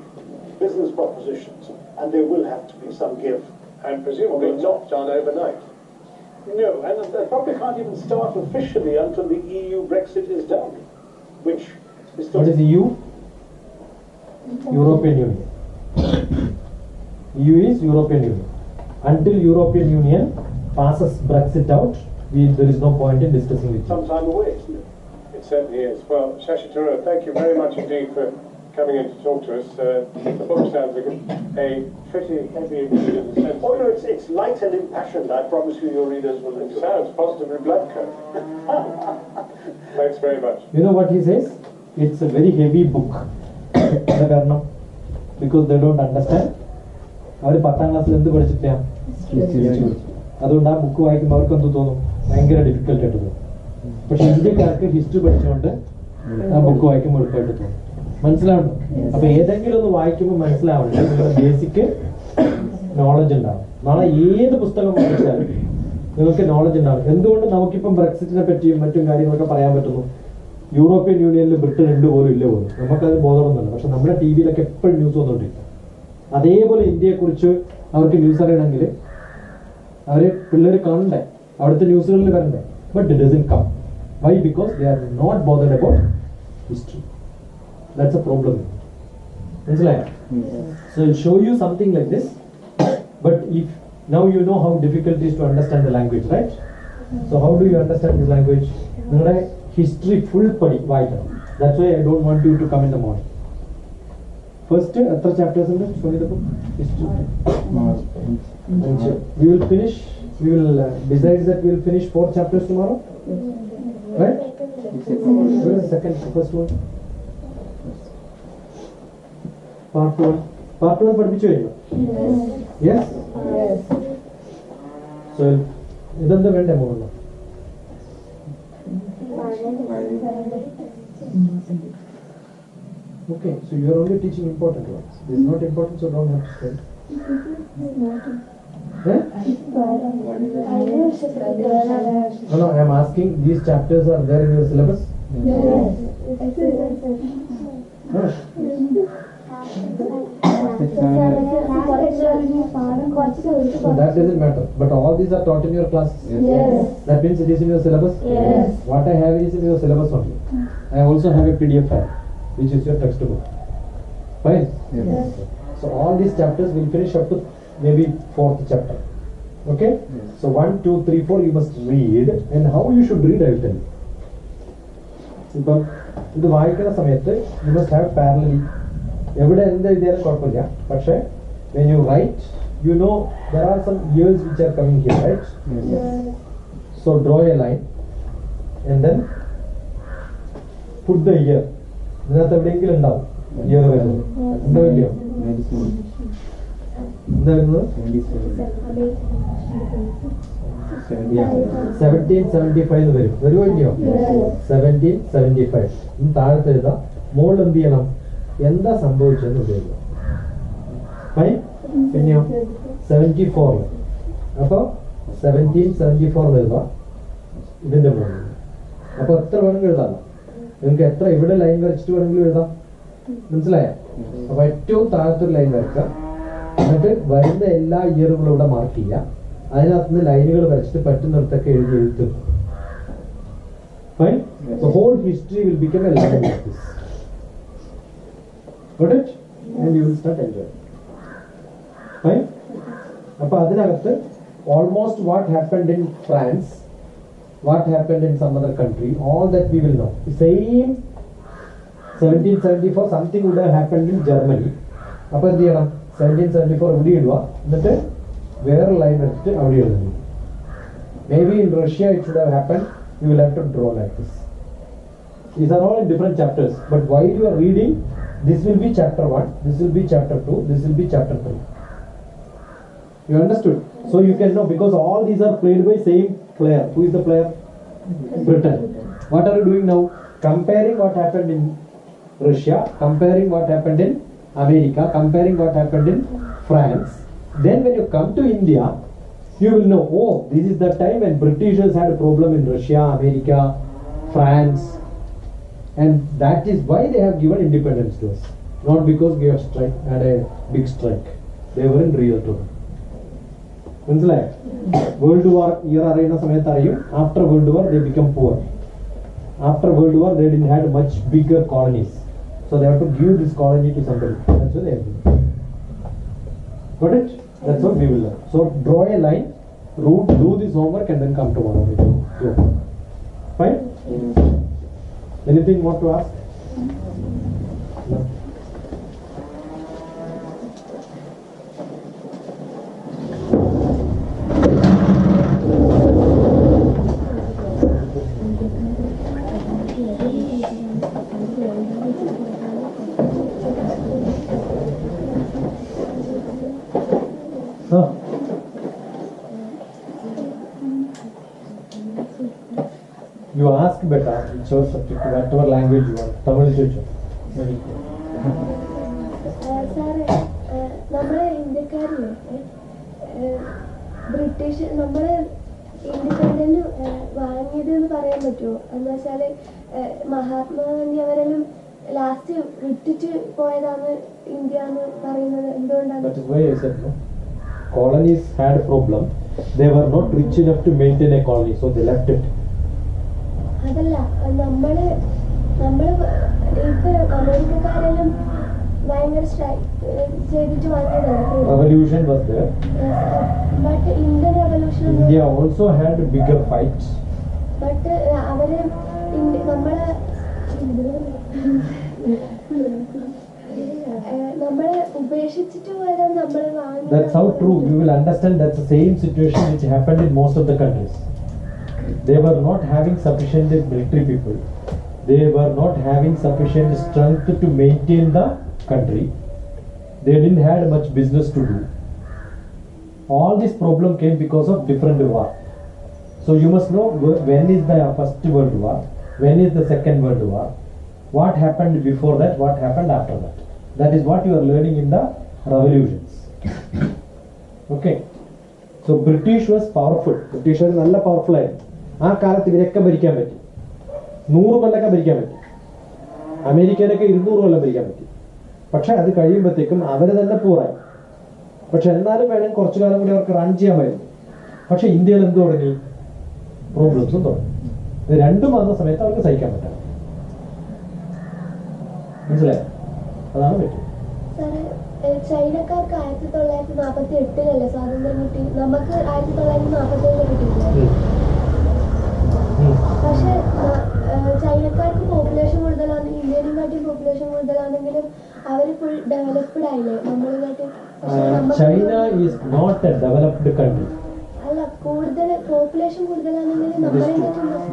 [SPEAKER 8] business propositions, and there will have to be some give.
[SPEAKER 7] And presumably not done overnight.
[SPEAKER 8] No, and they probably can't even start officially until the EU Brexit is done, which is still...
[SPEAKER 2] What is EU? European Union. EU is European Union. Until European Union passes Brexit out, there is no point in discussing it.
[SPEAKER 8] Some time away, isn't it?
[SPEAKER 7] It certainly is. Well, Shashi Tharoor, thank you very much indeed for coming in to talk to us. The book sounds like a pretty heavy read in the sense...
[SPEAKER 8] Oh, no, it's light and impassioned. I promise you your readers will enjoy it.
[SPEAKER 7] Sounds positively blood coat. Thanks very much.
[SPEAKER 2] You know what he says? It's a very heavy book. Because they don't understand. Our 10th ക്ലാസ്സിൽ എന്ത് പഠിച്ചിട്ടില്ല? അതുകൊണ്ട് ആ book വായിക്കുമ്പോൾ അവർക്ക് എന്ത് തോന്നും? ഭയങ്കര ഡിഫിക്കൽട്ട് ആയിട്ട് തോന്നും. പക്ഷെ ഇന്ത്യക്കാർക്ക് ഹിസ്റ്ററി പഠിച്ചുകൊണ്ട് ആ ബുക്ക് വായിക്കുമ്പോൾ എളുപ്പമായിട്ട് തോന്നും. മനസ്സിലാവണം. അപ്പൊ ഏതെങ്കിലും ഒന്ന് വായിക്കുമ്പോൾ മനസ്സിലാവണ്ടേ നിങ്ങളുടെ ബേസിക് നോളജ് ഉണ്ടാവും. നാളെ ഏത് പുസ്തകം വായിച്ചാലും നിങ്ങൾക്ക് നോളജ് ഉണ്ടാവും. എന്തുകൊണ്ട് നമുക്കിപ്പം ബ്രെക്സിറ്റിനെ പറ്റിയും മറ്റും കാര്യങ്ങളൊക്കെ പറയാൻ പറ്റുന്നു? യൂറോപ്യൻ യൂണിയനിൽ ബ്രിട്ടൻ ഉണ്ട് പോലും ഇല്ല പോലും, നമുക്കത് ബോധമൊന്നുമില്ല. പക്ഷെ നമ്മുടെ ടി വിയിലൊക്കെ എപ്പോഴും ന്യൂസ് വന്നുകൊണ്ടിരിക്കും. അതേപോലെ ഇന്ത്യയെക്കുറിച്ച് അവർക്ക് ന്യൂസ് അറിയണമെങ്കിൽ അവര് പിള്ളേർ കാണണ്ടേ, അവിടുത്തെ ന്യൂസുകളിൽ വരണ്ടേ. But it doesn't come. Why? Because they are not bothered about history. That's a problem. Understand? So I'll show you something like this. But if now you know how difficult it is to understand the language, right? So how do you understand this language? History full padi vaayikkanam. That's why I don't want you to come in the morning. First, etra chapters undu? Show me the book. History. We will finish. We will decide that we will finish 4 chapters tomorrow. Right? Where is the second? First one. Part 1 പഠിപ്പിച്ചു കഴിഞ്ഞു? Yes? So ഇതെന്താ വേണ്ടേ മോള്? Okay, so you are only teaching important ones. This is not important, so don't have to say. No, I am asking, these chapters are there in your syllabus? So that doesn't matter. But all these are taught in your classes.
[SPEAKER 1] Yes.
[SPEAKER 2] That means it is in your syllabus.
[SPEAKER 1] Yes.
[SPEAKER 2] What I have is in your syllabus only. I also have a PDF file, which is your textbook. Fine.
[SPEAKER 1] Yes.
[SPEAKER 2] So all these chapters will finish up to maybe 4th chapter. Okay? So 1, 2, 3, 4 you must read, and how you should read I will tell you. ഇപ്പം ഇത് വായിക്കുന്ന സമയത്ത് you must have parallel. എവിടെ എന്ത് എഴുതിയാലും കുഴപ്പമില്ല, പക്ഷേ when you write, you know there are some years which are coming here, right?
[SPEAKER 1] Yes.
[SPEAKER 2] So draw a line and then put the year. ഇതിനകത്ത് എവിടെയെങ്കിലും ഉണ്ടാവും ഇയർ വരുന്നത്. ഉണ്ടാവില്ലയോ? എന്താ വരുന്നത്? 1775 എന്ന് വരും. വരുമോ ഇല്ലയോ? 1775. താഴത്തെ എഴുതാം. മുകളിൽ എന്ത് ചെയ്യണം? എന്താ സംഭവിച്ചതെന്ന് ഉപയോഗിക്കണം. ഫൈൻ. പിന്നെയോ 74. അപ്പൊ 1774 എഴുതുക ഇതിന്റെ മുകളിൽ. അപ്പൊ എത്ര വേണമെങ്കിലും എഴുതാം. നിങ്ങൾക്ക് എത്ര ഇവിടെ ലൈൻ വരച്ചിട്ട് വേണമെങ്കിലും എഴുതാം. മനസ്സിലായോ? അപ്പൊ ഏറ്റവും താഴത്തൊരു ലൈൻ വരക്കുക. എന്നിട്ട് വരുന്ന എല്ലാ ഇയറുകളും ഇവിടെ മാർക്ക് ചെയ്യുക. അതിനകത്ത് നിന്ന് ലൈനുകൾ വരച്ചിട്ട് പറ്റുന്നിടത്തൊക്കെ എഴുതി എഴുത്തും. Fine? The whole history will become a line like this. Got it? And you will start enjoying. Fine? അപ്പൊ അതിനകത്ത് almost what happened in France, what happened in some other country, all that we will know. The same 1774 something would have happened in Germany. അപ്പൊ എന്ത് ചെയ്യണം? 1774 ഇവിടെ ഇടുക. എന്നിട്ട് വേറെ line എടുത്തിട്ട് അവിടെ എഴുതുന്നു. Maybe in Russia it should have happened. You will have to draw like this. These are all in different chapters. But while you are reading, this will be chapter 1, this will be chapter 2, this will be chapter 3. You understood? So you can know, because all these are played by same player. Who is the player? Britain. What are you doing now? Comparing what happened in Russia, comparing what happened in America, comparing what happened in France. Then when you come to India, you will know, oh, this is the time when Britishers had a problem in Russia, America, France, and that is why they have given independence to us. Not because we have had a big strike. They were in real trouble. മനസ്സിലായോ? World war year അറിയുന്ന സമയത്ത് അറിയും. After world war they become poor. After World War they didn't have much bigger colonies. So they have to give this colony to somebody. That's what they have done. Got it? That's what we will learn. So draw a line, do this homework, and then come tomorrow. Go. Fine? Anything more to ask? No. You ask better, it's your subject, whatever language you want. Tamil ചോദിച്ചോ.
[SPEAKER 1] സാറേ, നമ്മളെ ഇന്ത്യക്കാരില്ലേ, British നമ്മള് independent വാങ്ങിയത് എന്ന് പറയാൻ പറ്റുമോ? എന്ന് വെച്ചാല് മഹാത്മാഗാന്ധി അവരെല്ലാം ലാസ്റ്റ് വിട്ടിട്ട് പോയതാണ് ഇന്ത്യ എന്ന് പറയുന്നത് എന്തുകൊണ്ടാണ്?
[SPEAKER 2] That is why I said no. Colonies had a problem. They were not rich enough to maintain a colony, so they left it.
[SPEAKER 1] അതല്ല, നമ്മള് ഇപ്പൊ അമേരിക്കക്കാരെല്ലാം ഭയങ്കര സ്ട്രൈക്ക് ചെയ്തിട്ട് വാങ്ങിയതാണ്.
[SPEAKER 2] Revolution was there.
[SPEAKER 1] But Indian revolution
[SPEAKER 2] India also had bigger fights.
[SPEAKER 1] But അവര് നമ്മളെ ഉപേക്ഷിച്ചിട്ട് പോയാൽ നമ്മൾ വാങ്ങി.
[SPEAKER 2] That's how true. You will understand that's the same situation which happened in most of the countries. They were not having sufficient military people. They were not having sufficient strength to maintain the country. They didn't have much business to do. All this problem came because of different war. So you must know when is the first world war, when is the second world war, what happened before that, what happened after that. That is what you are learning in the revolutions. Okay. So British was powerful. British was നല്ല powerful ആയിരുന്നു. ആ കാലത്ത് ഇവരൊക്കെ ഭരിക്കാൻ പറ്റി. 100 കൊല്ലമൊക്കെ ഭരിക്കാൻ പറ്റും, അമേരിക്കയിലൊക്കെ 200 കൊല്ലം ഭരിക്കാൻ പറ്റും. പക്ഷെ അത് കഴിയുമ്പോഴത്തേക്കും അവർ തന്നെ പൂറായി. പക്ഷെ എന്നാലും വേണമെങ്കിൽ കുറച്ചു കാലം കൂടി അവർക്ക് റൺ ചെയ്യാമായിരുന്നു. പക്ഷെ ഇന്ത്യയിൽ എന്ത് തുടങ്ങി? പ്രോബ്ലംസും തുടങ്ങി. ഇത് രണ്ടും വന്ന സമയത്ത് അവർക്ക് സഹിക്കാൻ പറ്റാം. മനസ്സിലായോ? അതാണ് പറ്റും.
[SPEAKER 1] ചൈനക്കാർക്ക് 1948 സ്വാതന്ത്ര്യം കിട്ടി, നമുക്ക് 1947 കിട്ടിയില്ലേ? പക്ഷെ ചൈനക്കാർക്ക് പോപ്പുലേഷൻ കൂടുതലാണ്, ഇന്ത്യയിലും കാട്ടി പോപ്പുലേഷൻ കൂടുതലാണെങ്കിലും അവർ ഫുൾ ഡെവലപ്ഡ് ആയില്ലേ നമ്മളെ കാട്ടി?
[SPEAKER 2] China is not a developed country.
[SPEAKER 1] അല്ല, കൂടുതൽ പോപ്പുലേഷൻ കൂടുതലാണെങ്കിലും നമ്മളെ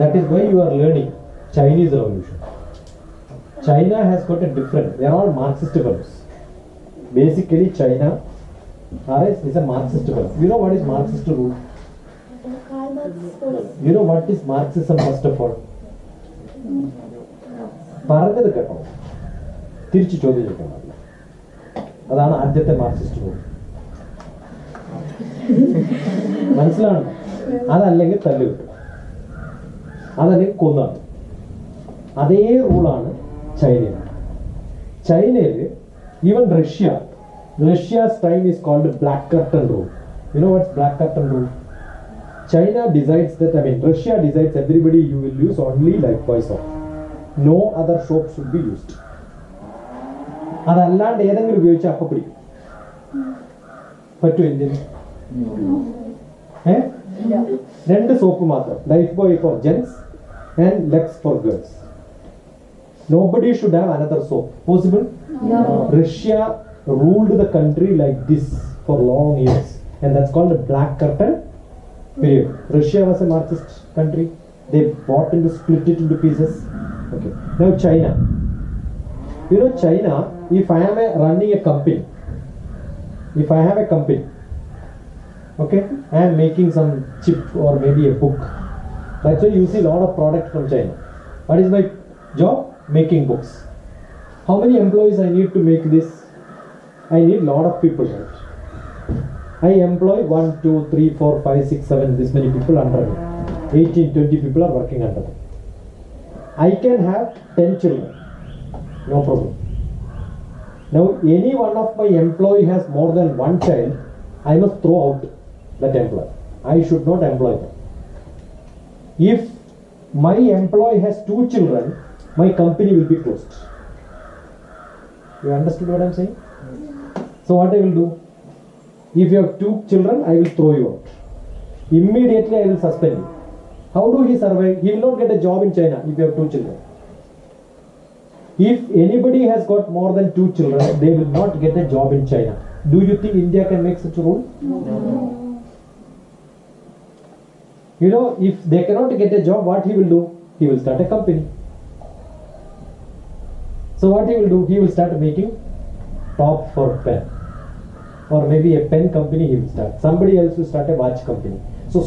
[SPEAKER 2] That is why you are learning Chinese revolution. China has got a different, they are all Marxist fellows. Basically China is a Marxist fellow. You know what is Marxist rule? You know what is Marxism first of all? പറഞ്ഞത് കേട്ടോ, തിരിച്ചു ചോദ്യം ചോദിക്കാൻ പാടില്ല. അതാണ് ആദ്യത്തെ Marxist rule. മനസ്സിലാണ്? അതല്ലെങ്കിൽ തല്ല് കിട്ടും, അതല്ലെങ്കിൽ കൊന്നാണ്. അതേ റൂളാണ് ചൈനയിൽ. ചൈനയിൽ even Russia's time is called black curtain rule. You know what's black curtain rule? China decides that, Russia decides everybody you will use only like boys off. No other soap should be used. അതല്ലാണ്ട് ഏതെങ്കിലും ഉപയോഗിച്ചാൽ അപ്പം പിടിക്കും. പറ്റുമോ Indian? 2 soap മാത്രം, Lifebuoy for gents and Lux for girls. Nobody should have another soap. Possible? No. Russia ruled the country like this for long years, and that's called the black curtain period. Russia was a Marxist country. They bought and split it into pieces. Okay. Now China. You know China, if I am running a company, if I have a company, okay, I am making some chip or maybe a book. That's why you see a lot of products from China. What is my job? Making books. How many employees I need to make this? I need lot of people, right? I employ 1, 2, 3, 4, 5, 6, 7 this many people under me. 18, 20 people are working under me. I can have 10 children, no problem. Now any one of my employee has more than 1 child, I must throw out that employee. I should not employ them. If my employee has 2 children, my company will be closed. You understood what I am saying? So what I will do? If you have 2 children, I will throw you out. Immediately I will suspend you. How do he survive? He will not get a job in China if you have 2 children. If anybody has got more than 2 children, they will not get a job in China. Do you think India can make such a rule? No. You know, if they cannot get a job, what he will do? He will start a company. So what he will do? He will start making top for pen, or maybe a pen company he will start. Somebody else will start a watch company. So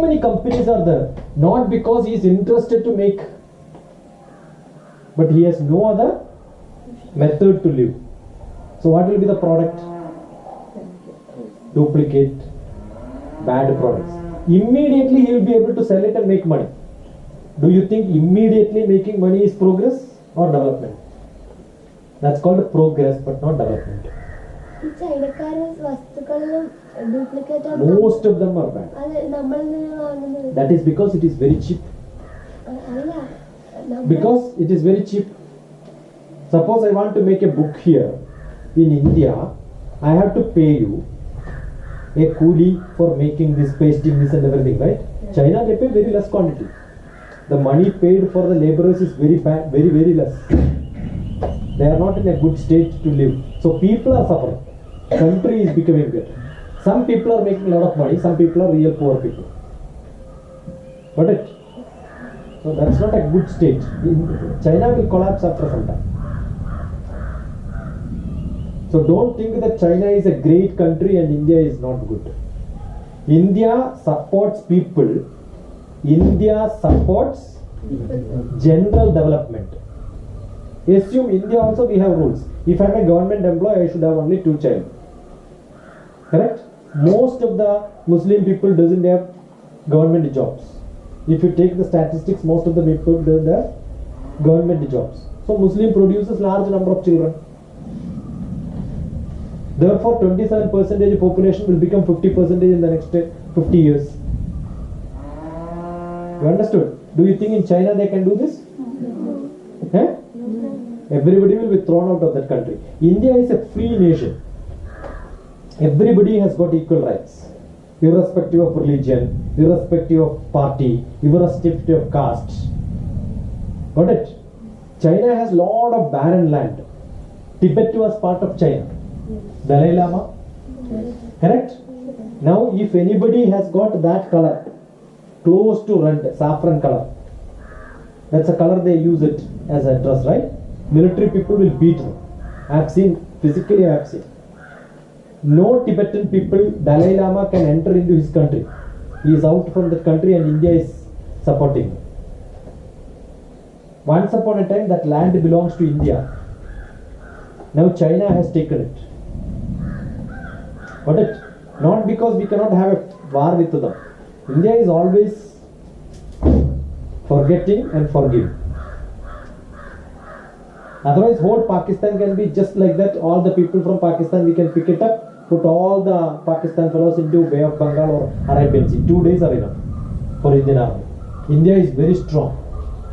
[SPEAKER 2] many companies are there, not because he is interested to make, but he has no other method to live. So what will be the product? Duplicate, bad products. Immediately he will be able to sell it and make money. Do you think immediately making money is progress or development? That's called progress, but not development. Most of them are bad. That is because it is very cheap. Because it is very cheap. Suppose I want to make a book here in India, I have to pay you a coolie for making this, pasting this and everything, right? China, they pay very less quantity. The money paid for the laborers is very bad, very less. They are not in a good state to live. So people are suffering. Country is becoming better. Some people are making a lot of money, some people are real poor people. Got it? So that's not a good state. China will collapse after some time. So don't think that China is a great country and India is not good. India supports people. India supports general development. Assume India also we have rules. If I am a government employee, I should have only 2 children. Correct? Most of the Muslim people doesn't have government jobs. If you take the statistics, most of the people don't have government jobs. So Muslim produces large number of children. Therefore, 27% population will become 50% in the next 50 years. You understood? Do you think in China they can do this? Eh? Everybody will be thrown out of that country. India is a free nation. Everybody has got equal rights, irrespective of religion, irrespective of party, irrespective of caste. Got it? China has lot of barren land. Tibet was part of China. Dalai Lama? Correct? Now, if anybody has got that color, close to red, saffron color, that's a color they use it as a dress, right? Military people will beat them. I have seen, physically I have seen. No Tibetan people, Dalai Lama can enter into his country. He is out from the country and India is supporting him. Once upon a time that land belongs to India. Now China has taken it. Got it? Not because we cannot have a war with them. India is always forgetting and forgiving. Otherwise whole Pakistan can be just like that. All the people from Pakistan, we can pick it up, put all the Pakistan fellows into Bay of Bengal or Arabian Sea. 2 days are enough for Indian army. India is very strong.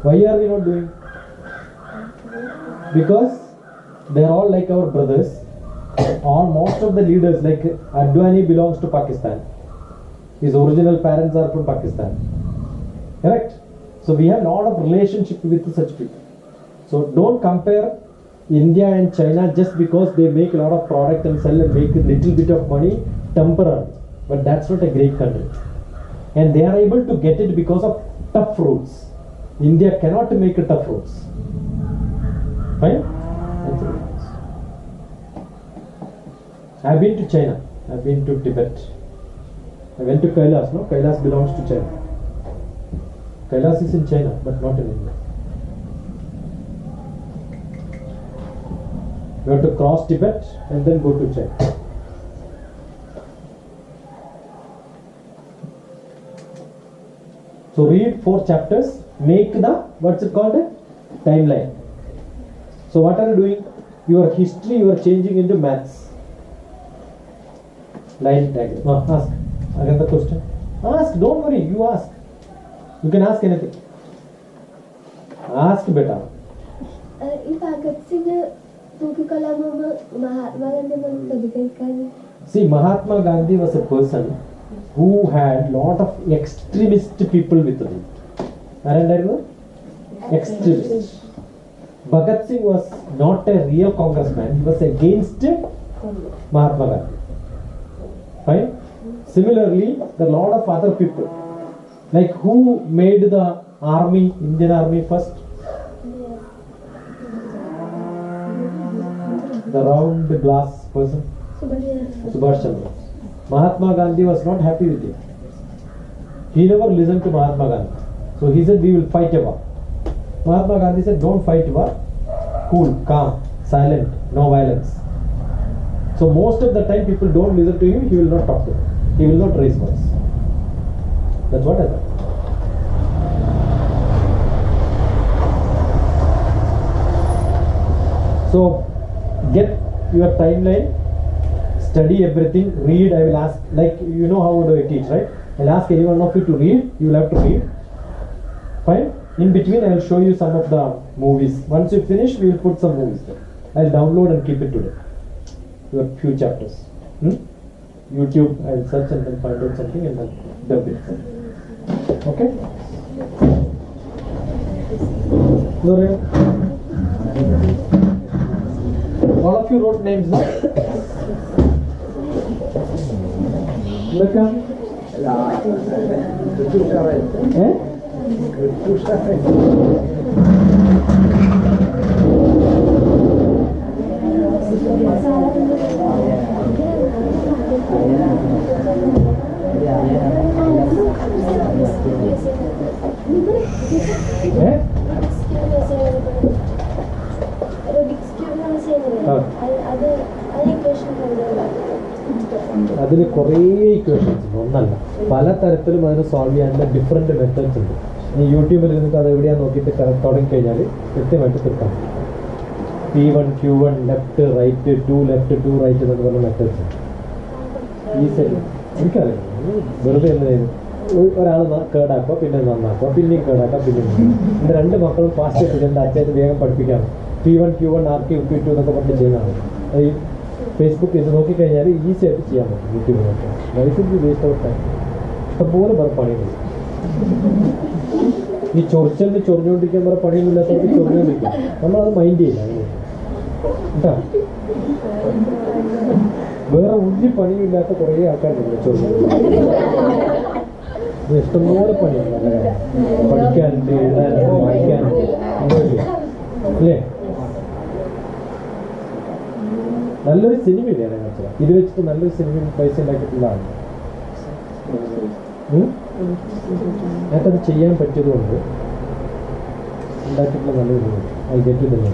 [SPEAKER 2] Why are we not doing? Because they are all like our brothers. Most of the leaders, like Advani belongs to Pakistan. His original parents are from Pakistan. Correct? So we have a lot of relationship with such people. So don't compare India and China just because they make a lot of product and sell and make a little bit of money temporarily. But that's not a great country. And they are able to get it because of tough rules. India cannot make a tough rules. Fine? That's it. I've been to China. I've been to Tibet. I went to Kailas. No, Kailas belongs to China. Kailas is in China, but not in India. You have to cross Tibet and then go to China. So read 4 chapters. Make the, what's it called? Timeline. So what are you doing? Your history you are changing into maths. Line diagram. Ask. Again the question. Ask. Don't worry. You ask. You can ask anything. Ask better.
[SPEAKER 1] If I could see the Mahatma Gandhi.
[SPEAKER 2] See, Mahatma Gandhi was a person who had lot of extremist people with him. Remember? Extremist. Bhagat Singh was not a real congressman. He was against Mahatma Gandhi. Fine? Similarly, there are a lot of other people. Like who made the army, Indian army first? The round glass person? Subhash Chandra. Mahatma Gandhi was not happy with him. He never listened to Mahatma Gandhi. So he said, we will fight a war. Mahatma Gandhi said, don't fight a war. Cool, calm, silent, no violence. So most of the time people don't listen to him, he will not talk to them. He will not raise voice. That's what I thought. So get your timeline, study everything, read. I will ask, like you know how do I teach, right? I'll ask any one of you to read. You will have to read. Fine? In between I will show you some of the movies. Once you finish, we will put some movies there. I'll download and keep it today. Your few chapters. YouTube, I will search and then find out something and then dub it. Okay? Lorraine? All of you wrote names, no? Look. Eh? അതിൽ കുറേ equations ഉണ്ട്. ഒന്നല്ല, പല തരത്തിലും അതിനെ solve ചെയ്യാനുള്ള different methods ഉണ്ട്. ഈ യൂട്യൂബിൽ ഇരുന്നിട്ട് അത് എവിടെയാണെന്ന് നോക്കിയിട്ട് തുടങ്ങിക്കഴിഞ്ഞാൽ കൃത്യമായിട്ട് കിട്ടാം. P1 Q1 left right 2 left 2 right എന്നൊക്കെ പറഞ്ഞ മെത്തേഡ്സ് ഈസിയായിട്ട് എനിക്കറിയാം. വെറുതെ എന്തായാലും ഒരാൾ കേടാക്കുക, പിന്നെ നന്നാക്കുക, പിന്നെയും കേടാക്കുക, പിന്നെയും. എൻ്റെ 2 മക്കളും ഫാസ്റ്റ് ആയിട്ട് എൻ്റെ അച്ഛൻ വേഗം പഠിപ്പിക്കാണ്. P1 Q1 RQ Q2 എന്നൊക്കെ പറഞ്ഞ് ചെയ്യുന്നതാണ്. ഈ ഫേസ്ബുക്ക് ഇത് നോക്കിക്കഴിഞ്ഞാൽ ഈസി ആയിട്ട് ചെയ്യാൻ പറ്റും. യൂട്യൂബ് നോക്കാം. Life waste out time. ഇഷ്ടംപോലെ വേറെ പണിയുണ്ട്. ഈ ചൊറിച്ചലിന് ചൊറിഞ്ഞുകൊണ്ടിരിക്കാൻ വേറെ പണിയൊന്നും ഇല്ലാത്തവർക്ക് ചൊറിഞ്ഞുകൊണ്ടിരിക്കും. നമ്മളത് മൈൻഡ് ചെയ്യില്ല കേട്ടോ. വേറെ ഒരു പണിയില്ലാത്ത കുറേ ആൾക്കാരുണ്ട് ചൊറിഞ്ഞു. ഇഷ്ടംപോലെ പണിയാണ്. നല്ല കാര്യം. പഠിക്കാനുണ്ട്, എഴുതാനുണ്ട്, വായിക്കാനുണ്ട്, അല്ലേ? നല്ലൊരു സിനിമയില്ലേ കാണിച്ചത്? ഇത് വെച്ചിട്ട് നല്ലൊരു സിനിമ പൈസ ഉണ്ടാക്കിയിട്ടുള്ളതാണ്. എനിക്കത് ചെയ്യാൻ പറ്റിയതുകൊണ്ട് ഉണ്ടാക്കിയിട്ടുള്ള നല്ലൊരു സിനിമ. ഐ ഗെറ്റ് ഇറ്റ് തന്നെ.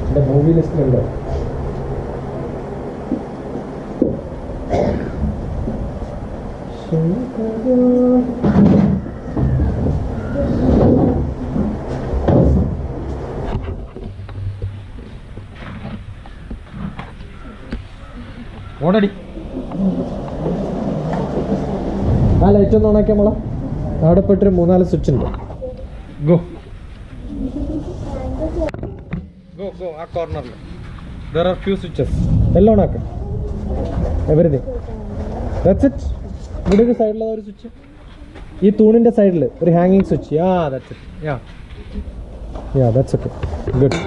[SPEAKER 2] എൻ്റെ മൂവി ലിസ്റ്റിലുണ്ടോ? ഓടടി. ആ ലൈറ്റ് ഒന്ന് ഓണാക്കിയ നമ്മളെ അവിടെ പോയിട്ടൊരു 3-4 സ്വിച്ച് ഉണ്ട്. Go go go. ആ കോർണറിൽ there are few switches. എല്ലാം ഓണാക്കാം. എവരിതിങ്. That's it. ഇവിടെ ഒരു സൈഡിലുള്ള ഒരു സ്വിച്ച്, ഈ തൂണിൻ്റെ സൈഡിൽ ഒരു ഹാങ്ങിങ് switch. That's it. Yeah that's okay. Good.